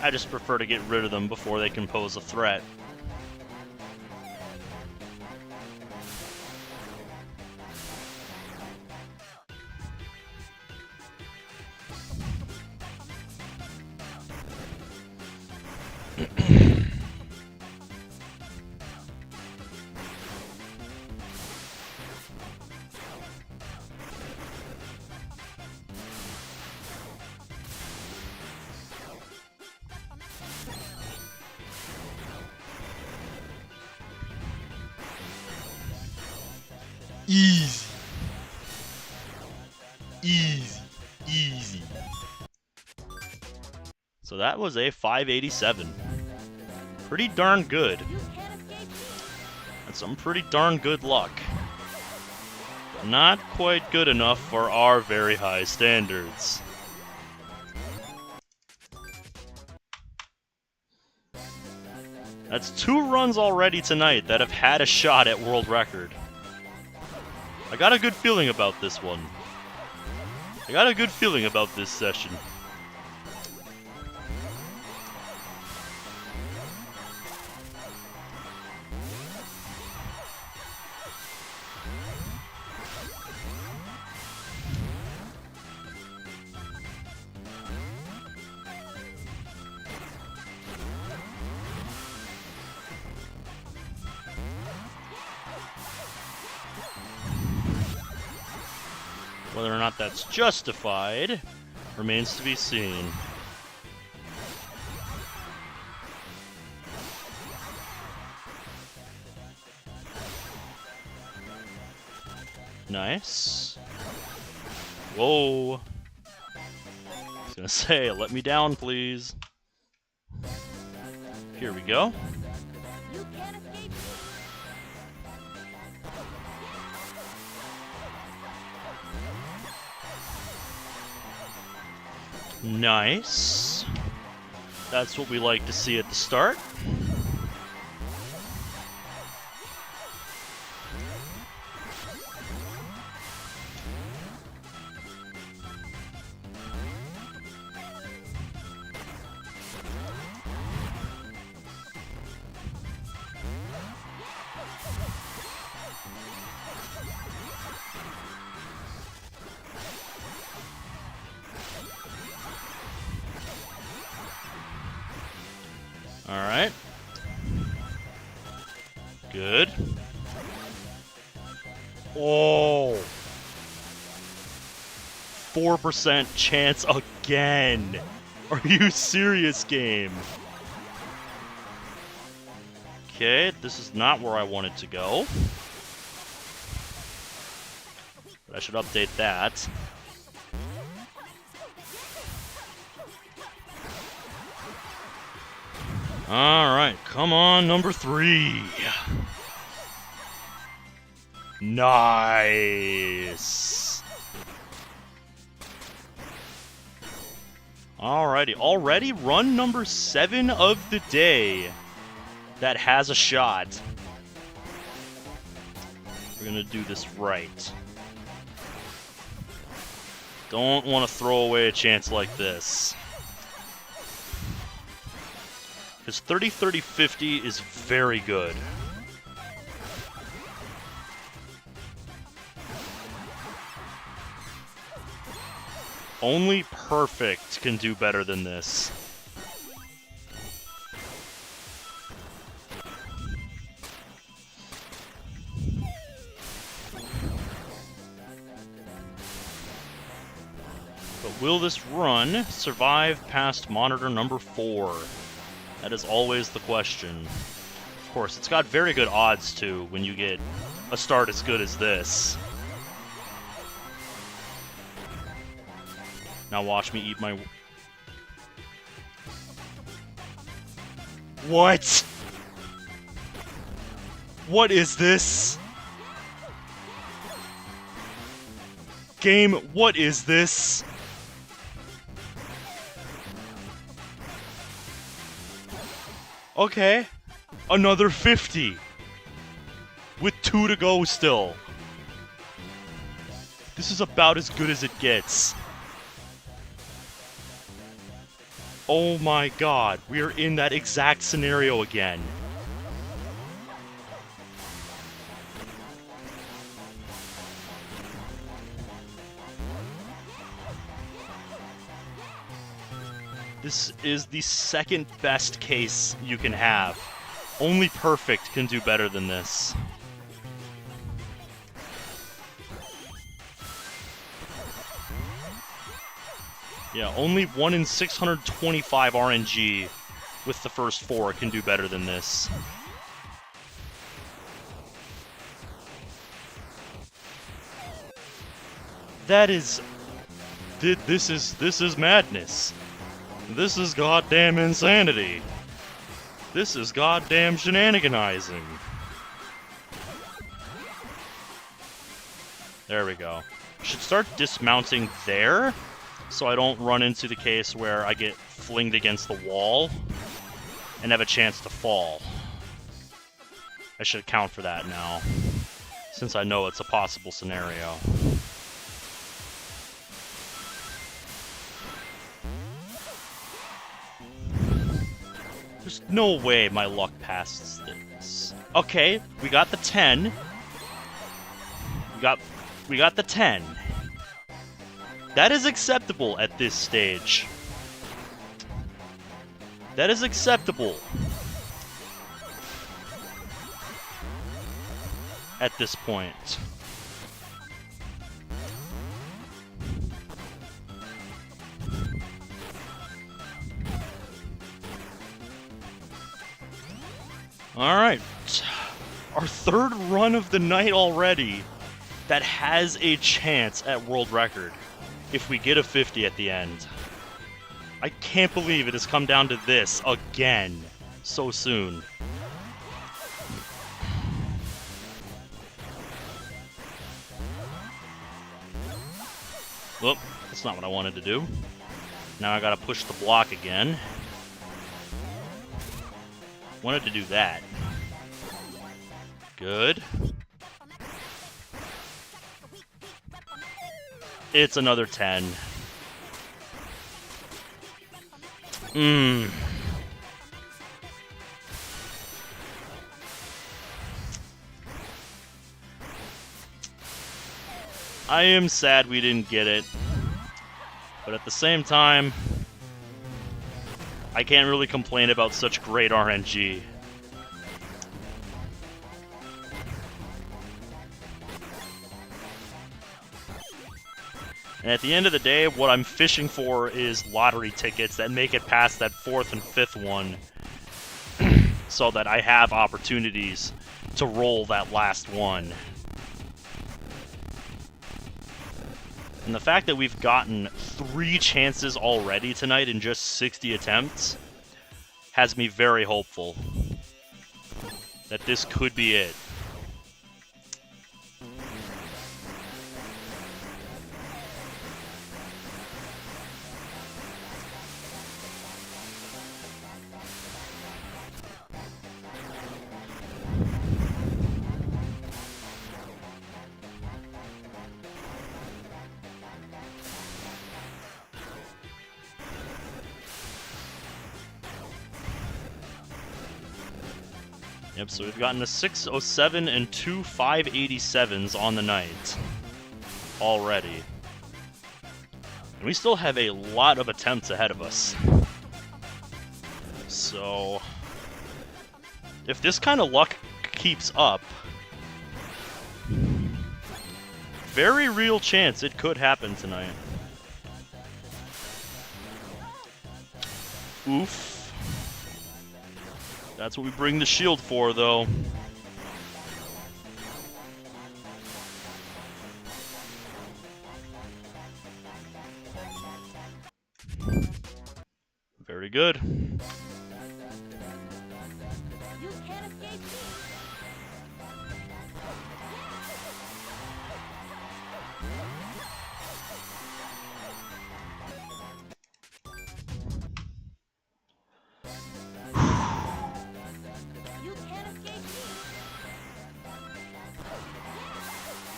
I just prefer to get rid of them before they can pose a threat. Easy. Easy. Easy. So that was a 587. Pretty darn good. That's some pretty darn good luck. But not quite good enough for our very high standards. That's 2 runs already tonight that have had a shot at world record. I got a good feeling about this one. I got a good feeling about this session. Whether or not that's justified remains to be seen. Nice. Whoa. I was gonna say, let me down, please. Here we go. Nice. That's what we like to see at the start. Alright. Good. Oh! 4% chance again! Are you serious, game? Okay, this is not where I wanted to go. But I should update that. Alright, come on, number 3. Nice. Alrighty, already run number 7 of the day that has a shot. We're gonna do this right. Don't want to throw away a chance like this. Because 30, 30, 50 is very good. Only perfect can do better than this. But will this run survive past monitor number 4? That is always the question. Of course, it's got very good odds, too, when you get a start as good as this. Now watch me eat my... What? What is this? Game, what is this? Okay. Another 50. With 2 to go still. This is about as good as it gets. Oh my god, we are in that exact scenario again. This is the second best case you can have. Only perfect can do better than this. Yeah, only 1 in 625 RNG with the first 4 can do better than this. That is... This is madness. This is goddamn insanity. This is goddamn shenaniganizing. There we go. Should start dismounting there, so I don't run into the case where I get flinged against the wall and have a chance to fall. I should account for that now, since I know it's a possible scenario. There's no way my luck passes this. Okay, we got the 10. We got the 10. That is acceptable at this stage. That is acceptable. At this point. Alright. Our third run of the night already that has a chance at world record if we get a 50 at the end. I can't believe it has come down to this again so soon. Well, that's not what I wanted to do. Now I gotta push the block again. Wanted to do that. Good. It's another 10. I am sad we didn't get it. But at the same time, I can't really complain about such great RNG. And at the end of the day, what I'm fishing for is lottery tickets that make it past that 4th and 5th one so that I have opportunities to roll that last one. And the fact that we've gotten 3 chances already tonight in just 60 attempts has me very hopeful that this could be it. Yep, so we've gotten a 607 and two 587s on the night already. And we still have a lot of attempts ahead of us. So, if this kind of luck keeps up, very real chance it could happen tonight. Oof. That's what we bring the shield for, though. Very good. You can't escape me. You can't escape me.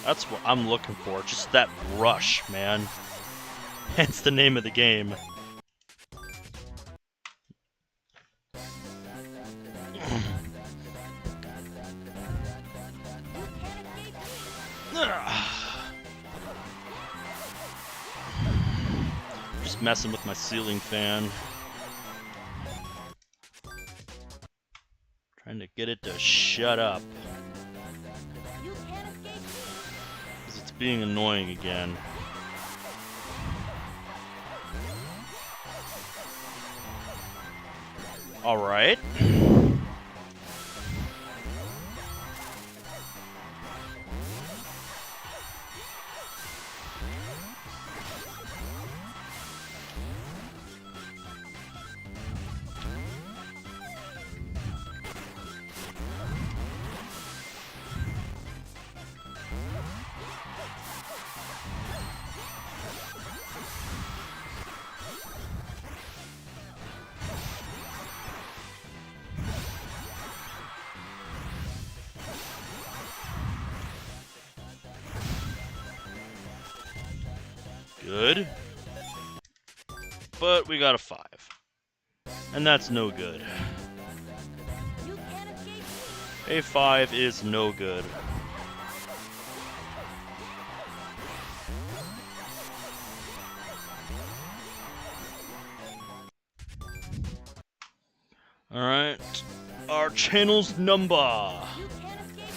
That's what I'm looking for. Just that rush, man. Hence the name of the game. Just messing with my ceiling fan. Trying to get it to shut up. You can't escape me. Because it's being annoying again. Alright. Good. But we got a 5. And that's no good. You can't escape me. A 5 is no good. Alright. Our channel's number. You can't escape me.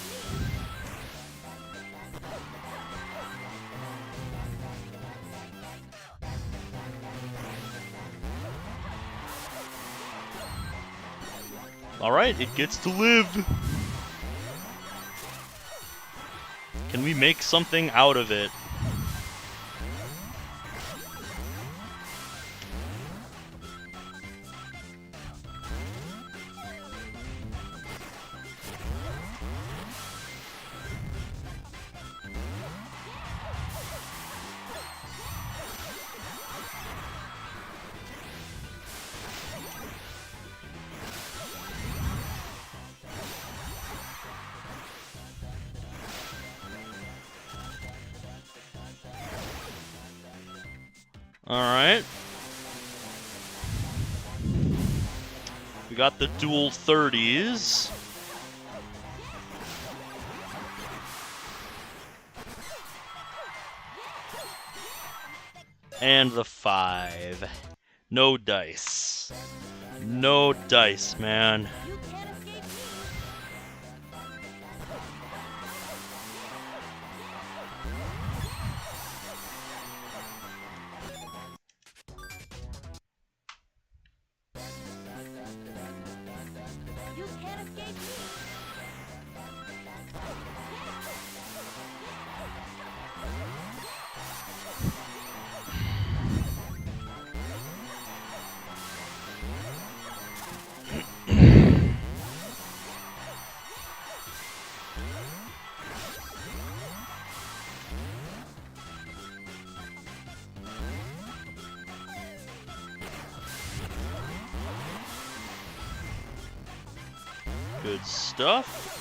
Alright, it gets to live. Can we make something out of it? Alright. We got the dual 30s. And the 5. No dice. No dice, man. You can't escape me. You can't escape me. Good stuff.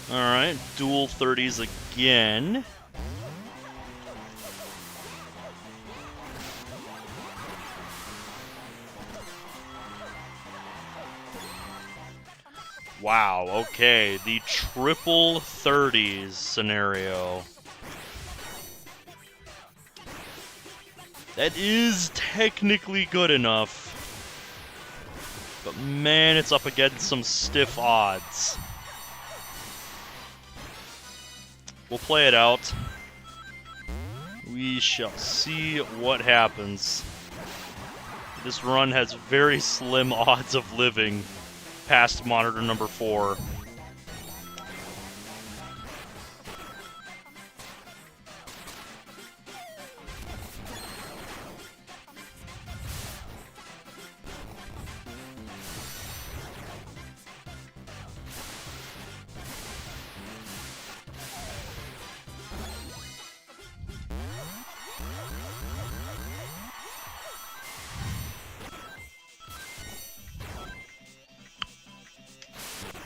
Alright, dual 30s again. Wow, okay, the triple 30s scenario. That is technically good enough. But man, it's up against some stiff odds. We'll play it out. We shall see what happens. This run has very slim odds of living past monitor number 4.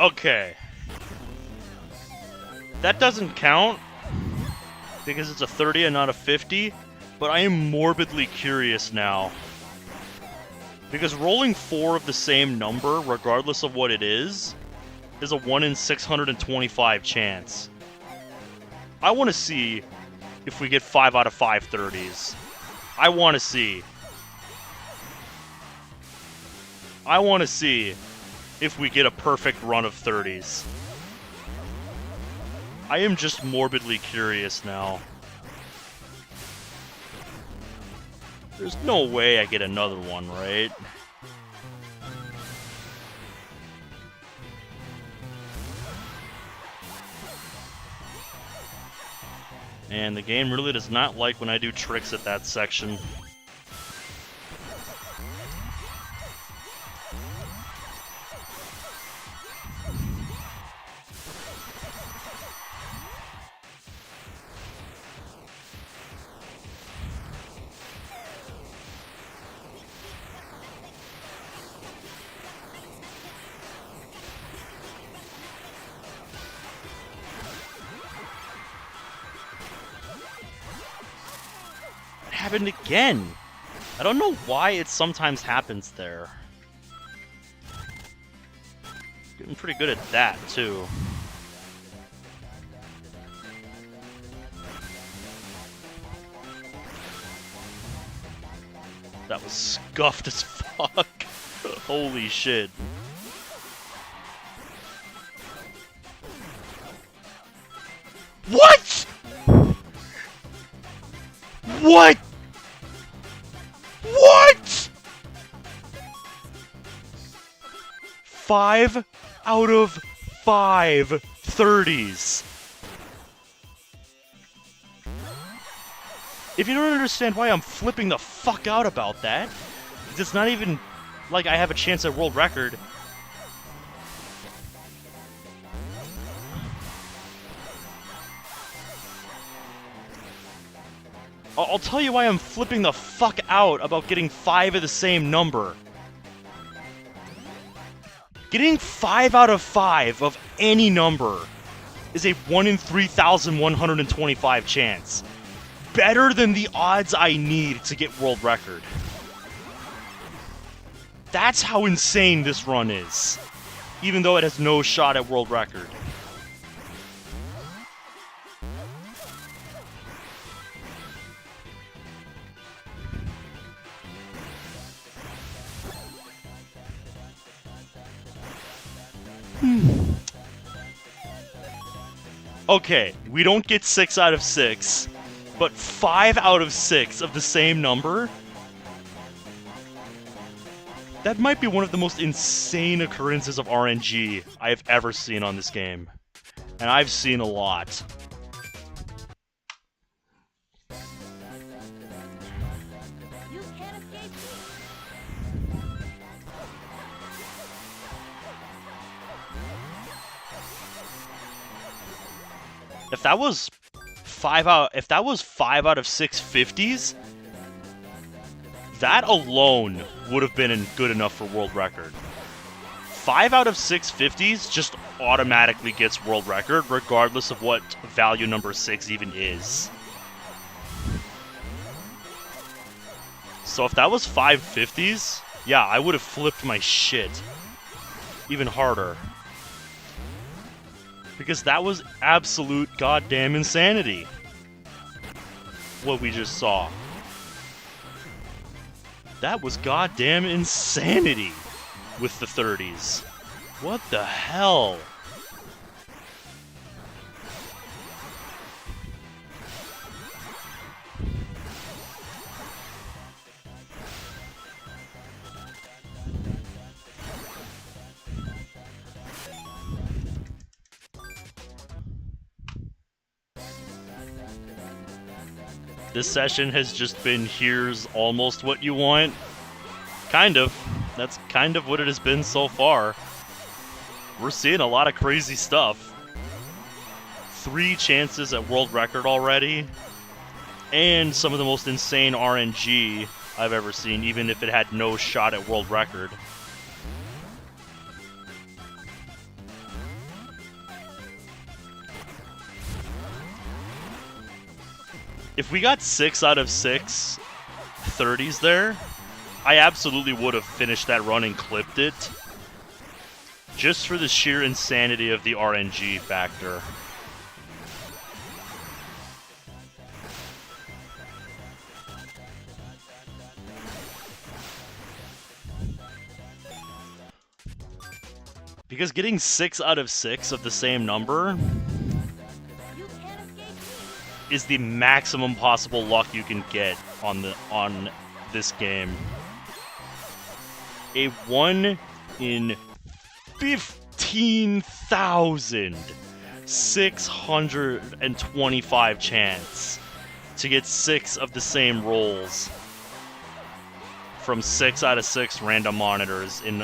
Okay. That doesn't count because it's a 30 and not a 50, but I am morbidly curious now. Because rolling 4 of the same number, regardless of what it is a 1 in 625 chance. I want to see if we get 5 out of 5 30s. I want to see. I want to see if we get a perfect run of 30s. I am just morbidly curious now. There's no way I get another one, right? And the game really does not like when I do tricks at that section. Happened again. I don't know why it sometimes happens there. Getting pretty good at that too. That was scuffed as fuck. Holy shit. What? What? What? 5 out of 5 30s. If you don't understand why I'm flipping the fuck out about that, it's not even like I have a chance at world record. I'll tell you why I'm flipping the fuck out about getting 5 of the same number. Getting 5 out of 5 of any number is a 1 in 3,125 chance. Better than the odds I need to get world record. That's how insane this run is, even though it has no shot at world record. Okay, we don't get 6 out of 6, but 5 out of 6 of the same number? That might be one of the most insane occurrences of RNG I have ever seen on this game. And I've seen a lot. You can't escape me. If that was 5 out of 6 50s, that alone would have been good enough for world record. 5 out of 6 50s just automatically gets world record, regardless of what value number 6 even is. So if that was 5 50s, yeah, I would have flipped my shit even harder. Because that was absolute goddamn insanity, what we just saw. That was goddamn insanity with the 30s. What the hell? This session has just been, here's almost what you want. Kind of. That's kind of what it has been so far. We're seeing a lot of crazy stuff. 3 chances at world record already. And some of the most insane RNG I've ever seen, even if it had no shot at world record. If we got 6 out of 6 30s there, I absolutely would have finished that run and clipped it. Just for the sheer insanity of the RNG factor. Because getting 6 out of 6 of the same number is the maximum possible luck you can get on this game. A 1 in 15,625 chance to get 6 of the same rolls from 6 out of 6 random monitors in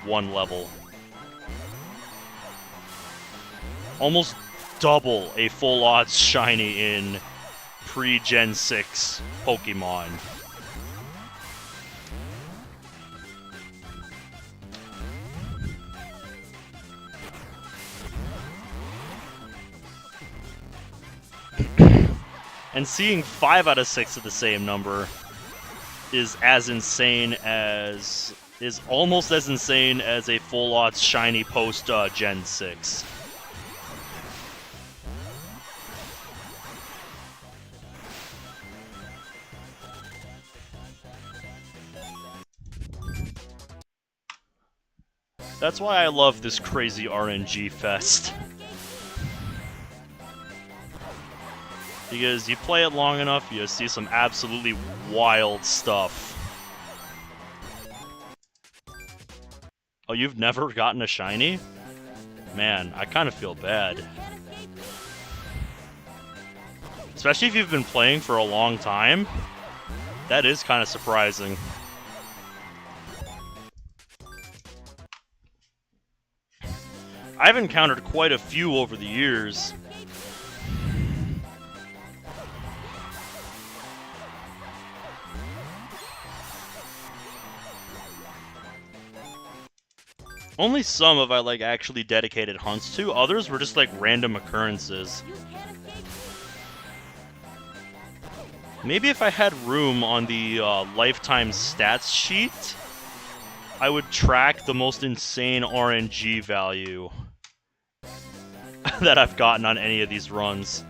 one level. Almost double a full odds shiny in pre-Gen 6 Pokemon. And seeing 5 out of 6 of the same number is almost as insane as a full odds shiny post Gen 6. That's why I love this crazy RNG fest. Because you play it long enough, you see some absolutely wild stuff. Oh, you've never gotten a shiny? Man, I kind of feel bad. Especially if you've been playing for a long time. That is kind of surprising. I've encountered quite a few over the years. Only some have I actually dedicated hunts to. Others were just random occurrences. Maybe if I had room on the lifetime stats sheet, I would track the most insane RNG value that I've gotten on any of these runs.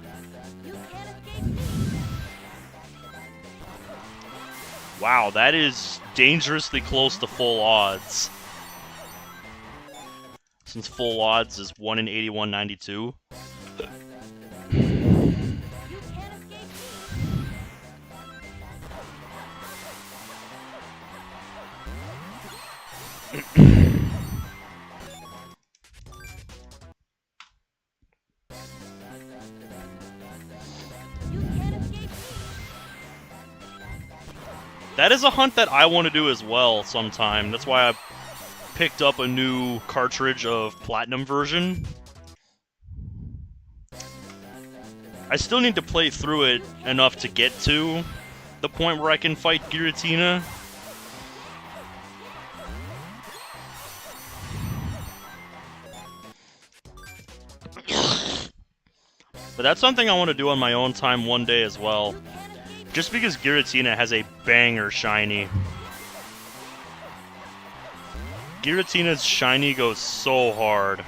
Wow, that is dangerously close to full odds. Since full odds is 1 in 8192. That is a hunt that I want to do as well sometime. That's why I picked up a new cartridge of Platinum version. I still need to play through it enough to get to the point where I can fight Giratina. But that's something I want to do on my own time one day as well. Just because Giratina has a banger shiny. Giratina's shiny goes so hard.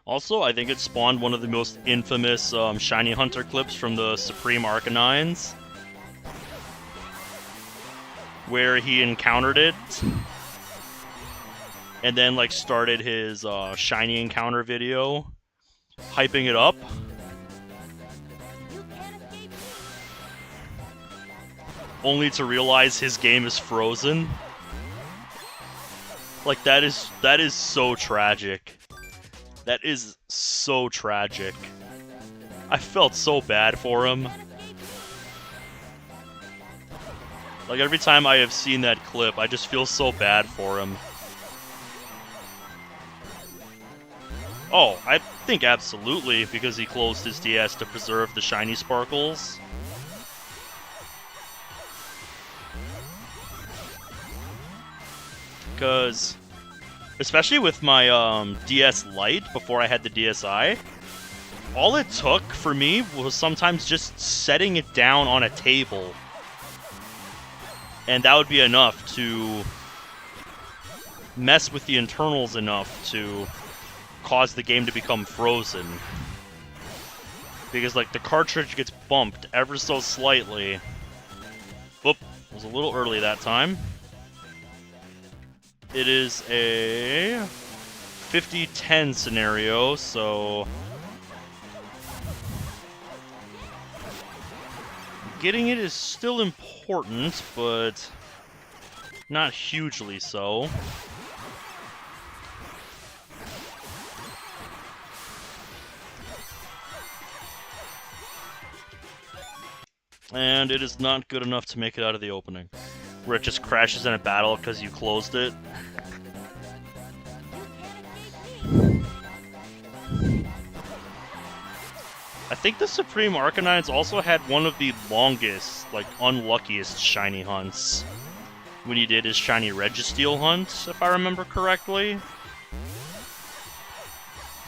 Also, I think it spawned one of the most infamous Shiny Hunter clips from the Supreme Arcanines, where he encountered it, and then like started his Shiny Encounter video, hyping it up. Only to realize his game is frozen. Like, that is so tragic. That is so tragic. I felt so bad for him. Like, every time I have seen that clip, I just feel so bad for him. Oh, I think absolutely, because he closed his DS to preserve the shiny sparkles. Because, especially with my DS Lite, before I had the DSi, all it took for me was sometimes just setting it down on a table. And that would be enough to mess with the internals enough to cause the game to become frozen. Because, like, the cartridge gets bumped ever so slightly. Oop, it was a little early that time. It is a 50-10 scenario, so getting it is still important, but not hugely so. And it is not good enough to make it out of the opening, where it just crashes in a battle because you closed it. I think the Supreme Arcanines also had one of the longest, like, unluckiest shiny hunts when he did his shiny Registeel hunt, if I remember correctly.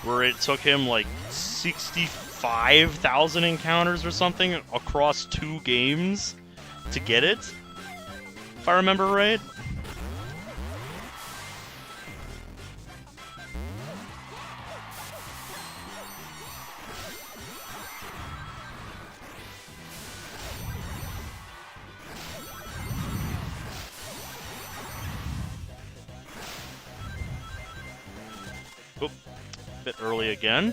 Where it took him, like, 65,000 encounters or something across 2 games to get it, if I remember right. Oop, a bit early again,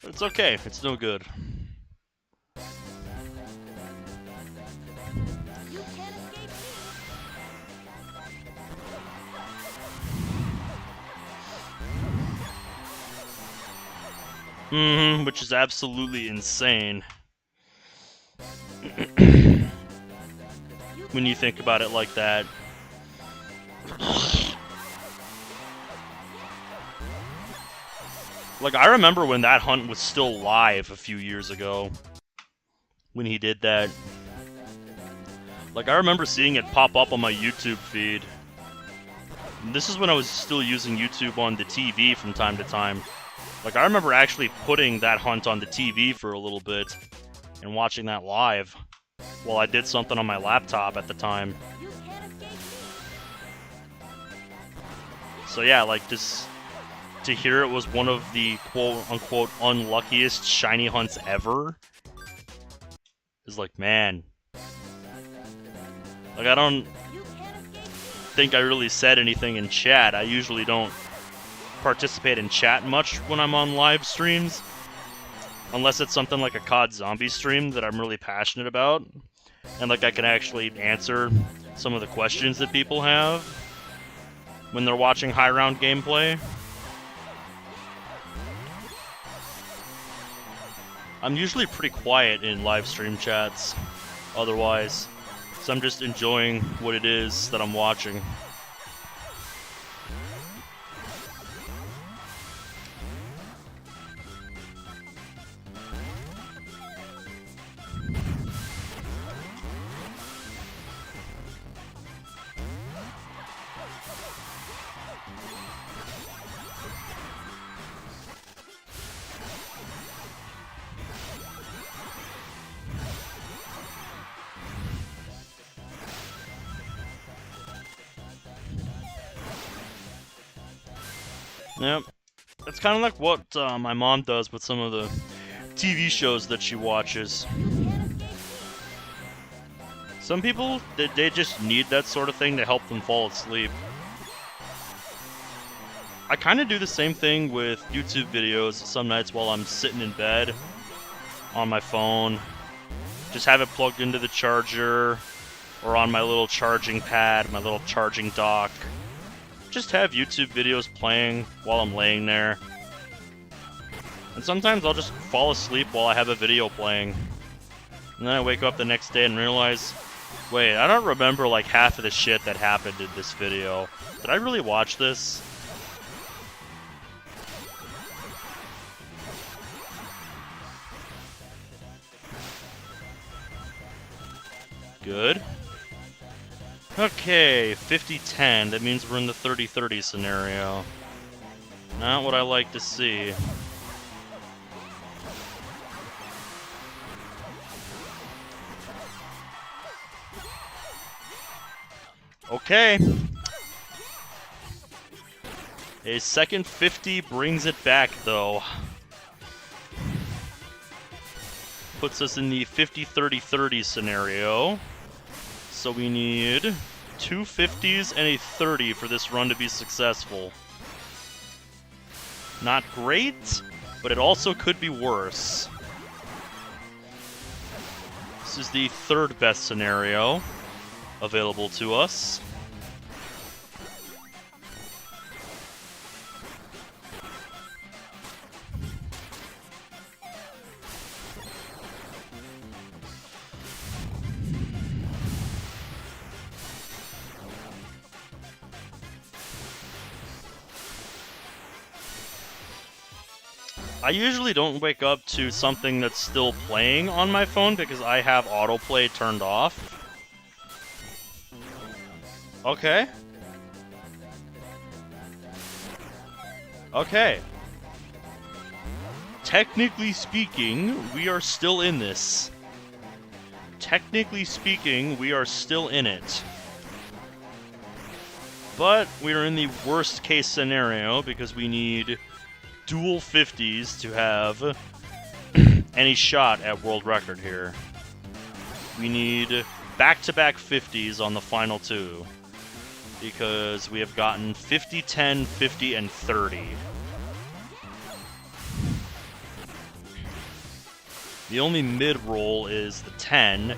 but it's okay, it's no good. Which is absolutely insane. When you think about it like that. Like, I remember when that hunt was still live a few years ago. When he did that. Like, I remember seeing it pop up on my YouTube feed. And this is when I was still using YouTube on the TV from time to time. Like, I remember actually putting that hunt on the TV for a little bit and watching that live while I did something on my laptop at the time. So yeah, like, just to hear it was one of the quote-unquote unluckiest shiny hunts ever is like, man. Like, I don't think I really said anything in chat. I usually don't participate in chat much when I'm on live streams, unless it's something like a COD zombie stream that I'm really passionate about, and like I can actually answer some of the questions that people have when they're watching high round gameplay. I'm usually pretty quiet in live stream chats otherwise, so I'm just enjoying what it is that I'm watching. Yep. It's kind of like what my mom does with some of the TV shows that she watches. Some people, they just need that sort of thing to help them fall asleep. I kind of do the same thing with YouTube videos some nights while I'm sitting in bed on my phone. Just have it plugged into the charger or on my little charging pad, my little charging dock. Just have YouTube videos playing while I'm laying there. And sometimes I'll just fall asleep while I have a video playing. And then I wake up the next day and realize, wait, I don't remember like half of the shit that happened in this video. Did I really watch this? Good. Okay, 50-10. That means we're in the 30-30 scenario. Not what I like to see. Okay. A second 50 brings it back, though. Puts us in the 50-30-30 scenario. So we need 2 50s and a 30 for this run to be successful. Not great, but it also could be worse. This is the third best scenario available to us. I usually don't wake up to something that's still playing on my phone because I have autoplay turned off. Okay. Okay. Technically speaking, we are still in this. Technically speaking, we are still in it. But we are in the worst case scenario because we need dual 50s to have any shot at world record here. We need back-to-back 50s on the final two because we have gotten 50, 10, 50, and 30. The only mid-roll is the 10,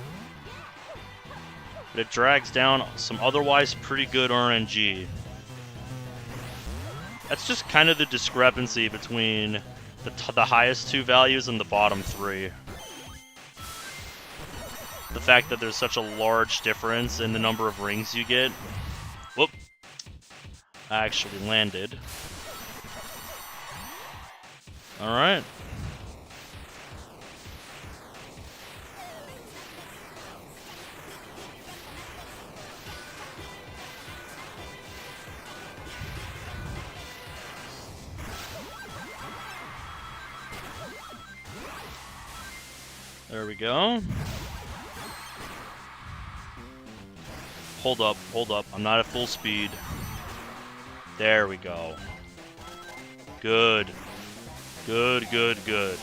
but it drags down some otherwise pretty good RNG. That's just kind of the discrepancy between the highest two values and the bottom three. The fact that there's such a large difference in the number of rings you get. Whoop. I actually landed. Alright. There we go. Hold up, hold up. I'm not at full speed. There we go. Good. Good, good, good.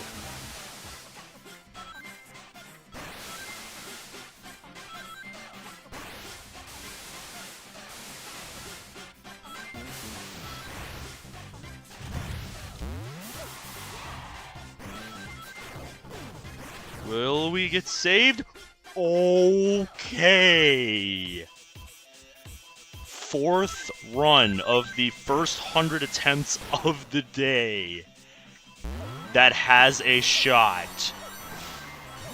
Will we get saved? Okay. Fourth run of the first 100 attempts of the day that has a shot.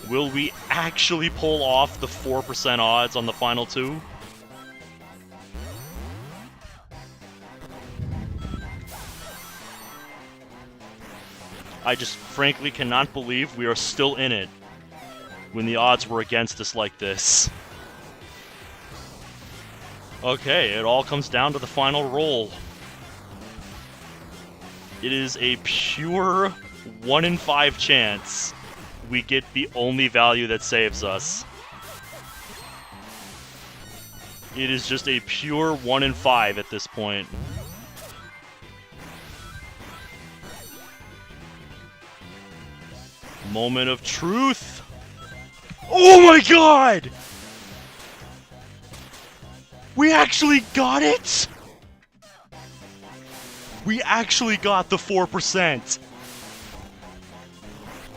Will we actually pull off the 4% odds on the final two? I just frankly cannot believe we are still in it when the odds were against us like this. Okay, it all comes down to the final roll. It is a pure 1 in 5 chance we get the only value that saves us. It is just a pure 1 in 5 at this point. Moment of truth. Oh my god! We actually got it! We actually got the 4%.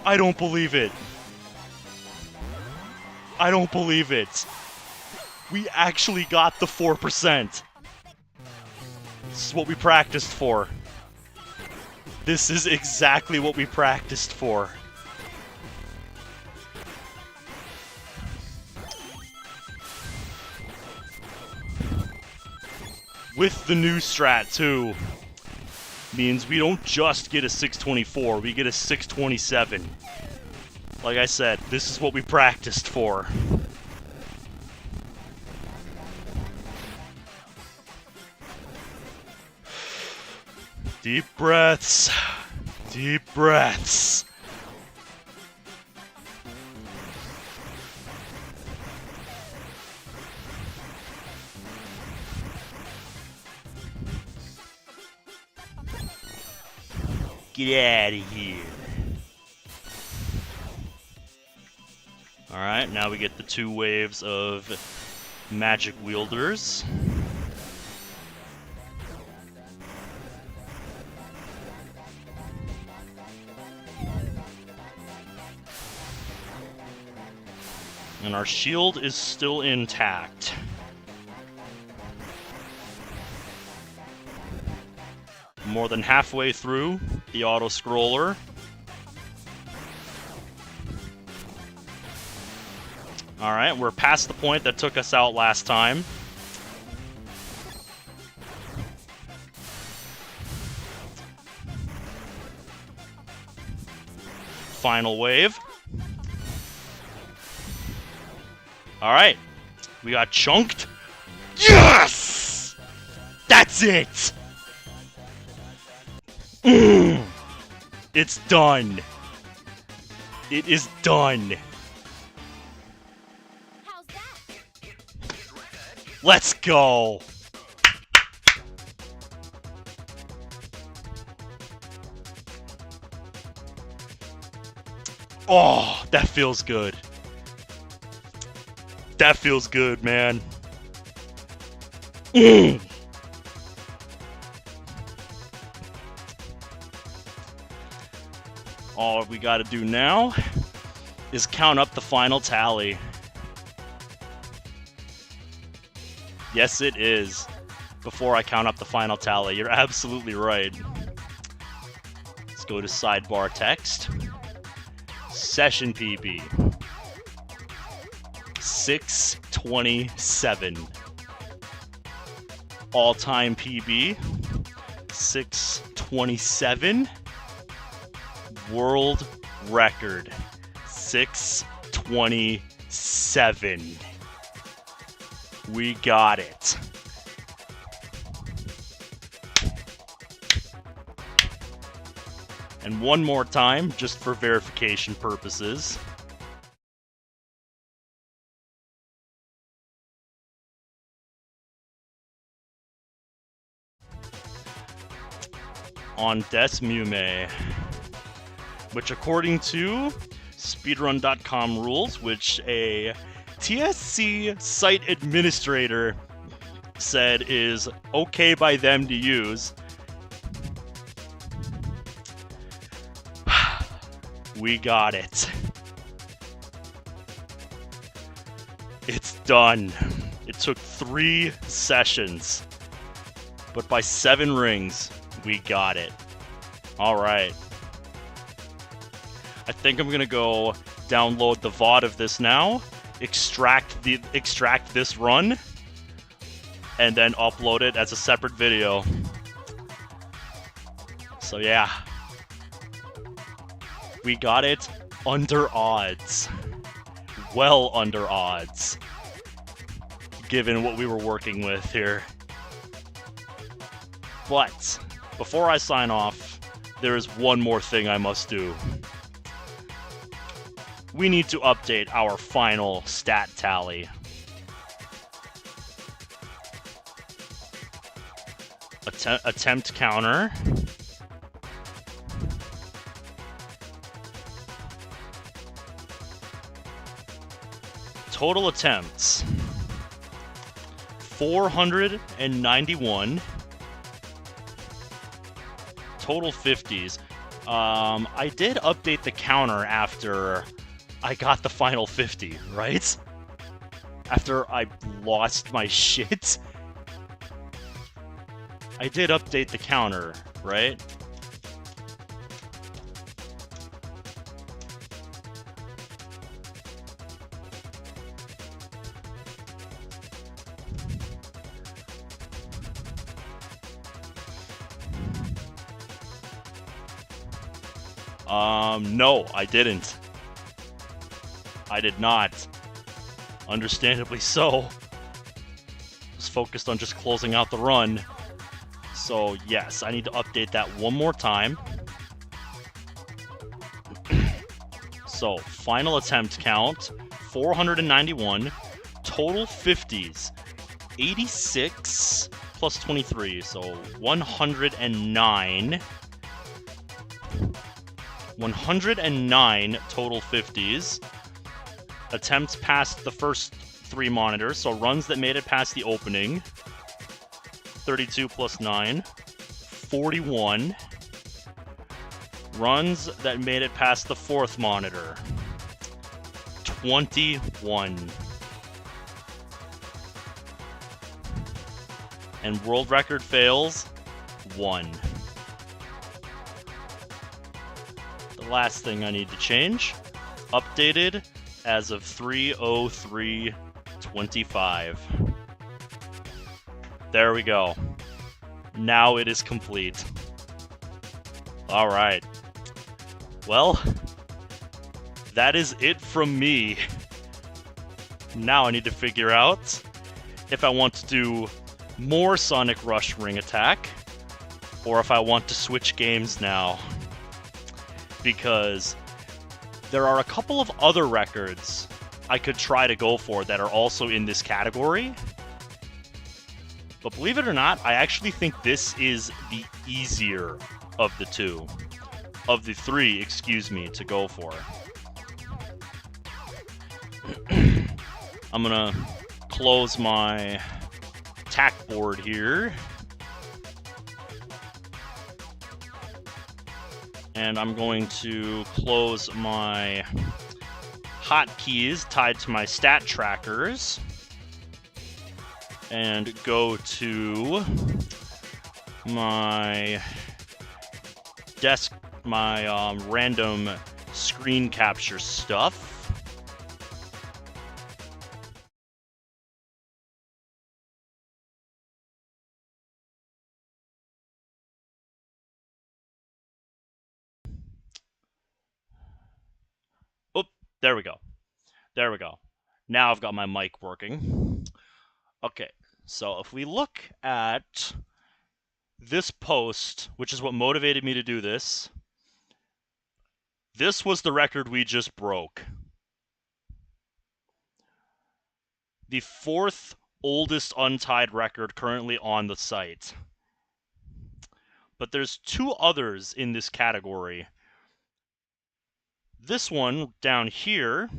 I don't believe it. I don't believe it. We actually got the 4%. This is what we practiced for. This is exactly what we practiced for. With the new strat, too. Means we don't just get a 624, we get a 627. Like I said, this is what we practiced for. Deep breaths. Deep breaths. Get out of here. Alright, now we get the 2 waves of magic wielders. And our shield is still intact. More than halfway through the auto-scroller. Alright, we're past the point that took us out last time. Final wave. Alright, we got chunked. Yes! That's it! It's done. It is done. How's that? Let's go. Oh, that feels good. That feels good, man. All we gotta do now is count up the final tally. Yes, it is. Before I count up the final tally, you're absolutely right. Let's go to sidebar text. Session PB. 627. All-time PB. 627. World record. 627. We got it. And one more time, just for verification purposes. On Desmume, which according to speedrun.com rules, which a TSC site administrator said is okay by them to use, we got it. It's done. It took 3 sessions, but by 7 rings, we got it. All right. I think I'm gonna go download the VOD of this now, extract this run, and then upload it as a separate video. So yeah. We got it under odds. Well under odds. Given what we were working with here. But before I sign off, there is one more thing I must do. We need to update our final stat tally. Attempt counter. Total attempts 491. Total 50s. I did update the counter after I got the final 50, right? After I lost my shit. I did update the counter, right? No, I didn't. I did not. Understandably so. Was focused on just closing out the run. So yes, I need to update that one more time. So final attempt count, 491. Total 50s, 86 plus 23, so 109. 109 total 50s. Attempts past the first 3 monitors, so runs that made it past the opening. 32 plus 9, 41. Runs that made it past the 4th monitor. 21. And world record fails, 1. The last thing I need to change, updated as of 3/03/25. There we go. Now it is complete. All right. Well, that is it from me. Now I need to figure out if I want to do more Sonic Rush Ring Attack, or if I want to switch games now. Because there are a couple of other records I could try to go for that are also in this category. But believe it or not, I actually think this is the easier of the two. Of the 3, excuse me, to go for. I'm gonna close my tack board here. And I'm going to close my hotkeys tied to my stat trackers. And go to my desk, my random screen capture stuff. Oh, there we go. There we go. Now I've got my mic working. Okay, so if we look at this post, which is what motivated me to do this, this was the record we just broke. The 4th oldest Untied record currently on the site. But there's 2 others in this category. This one down here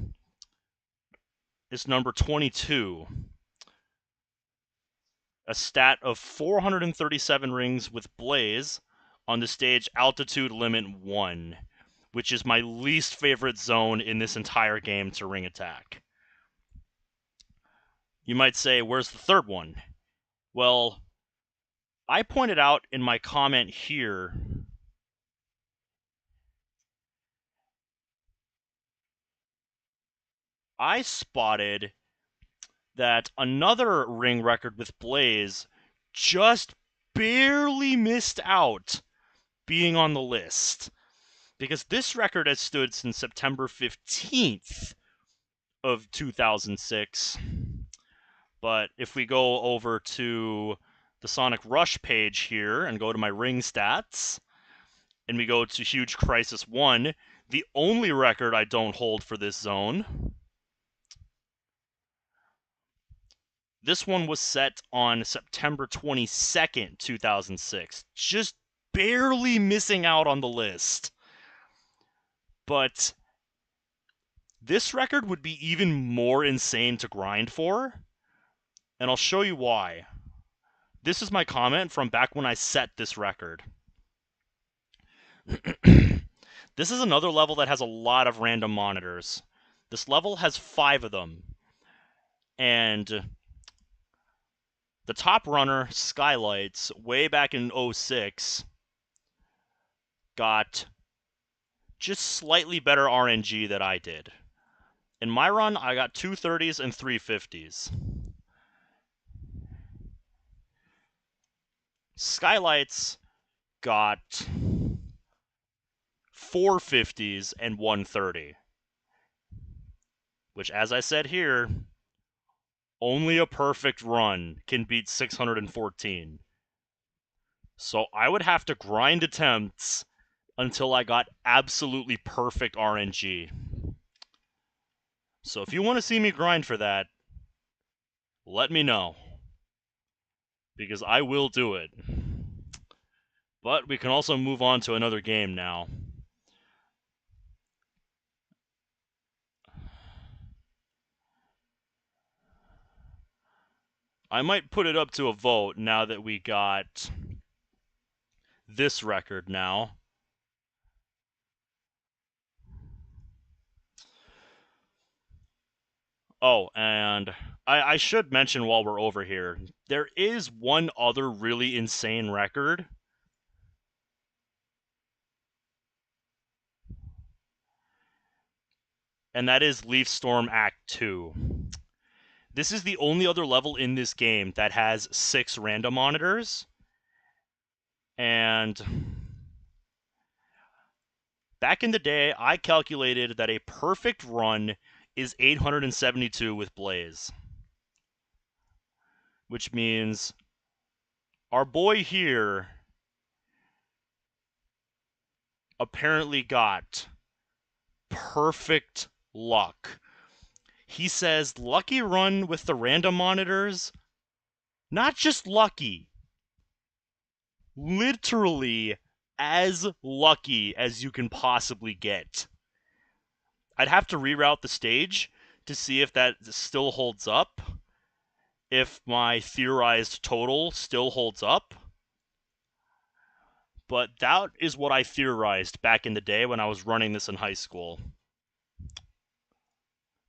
is number 22. A stat of 437 rings with Blaze on the stage Altitude Limit 1, which is my least favorite zone in this entire game to ring attack. You might say, where's the 3rd one? Well, I pointed out in my comment here I spotted that another ring record with Blaze just barely missed out being on the list. Because this record has stood since September 15th of 2006. But if we go over to the Sonic Rush page here and go to my ring stats, and we go to Huge Crisis 1, the only record I don't hold for this zone, this one was set on September 22nd, 2006. Just barely missing out on the list. But This record would be even more insane to grind for, and I'll show you why. This is my comment from back when I set this record. This is another level that has a lot of random monitors. This level has 5 of them. And the top runner, Skylights, way back in 06, got just slightly better RNG than I did. In my run, I got 230s and 350s. Skylights got 450s and 130. Which, as I said here, only a perfect run can beat 614. So I would have to grind attempts until I got absolutely perfect RNG. So if you want to see me grind for that, let me know. Because I will do it. But we can also move on to another game now. I might put it up to a vote now that we got this record now. Oh, and I should mention while we're over here, there is one other really insane record. And that is Leaf Storm Act 2. This is the only other level in this game that has 6 random monitors. And back in the day, I calculated that a perfect run is 872 with Blaze. Which means our boy here apparently got perfect luck. He says lucky run with the random monitors, not just lucky, literally as lucky as you can possibly get. I'd have to reroute the stage to see if that still holds up, if my theorized total still holds up. But that is what I theorized back in the day when I was running this in high school.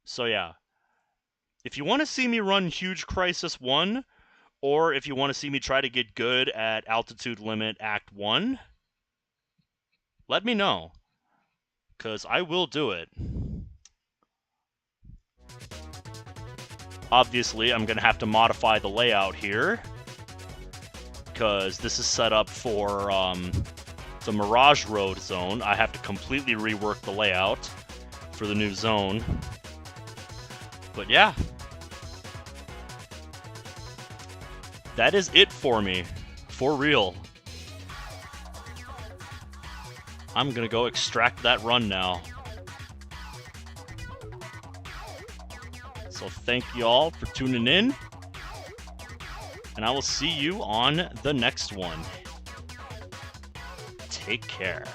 So yeah, if you want to see me run Huge Crisis 1, or if you want to see me try to get good at Altitude Limit Act 1, let me know, because I will do it. Obviously, I'm going to have to modify the layout here, because this is set up for the Mirage Road zone. I have to completely rework the layout for the new zone. But yeah, that is it for me, for real. I'm gonna go extract that run now. So thank you all for tuning in, and I will see you on the next one. Take care.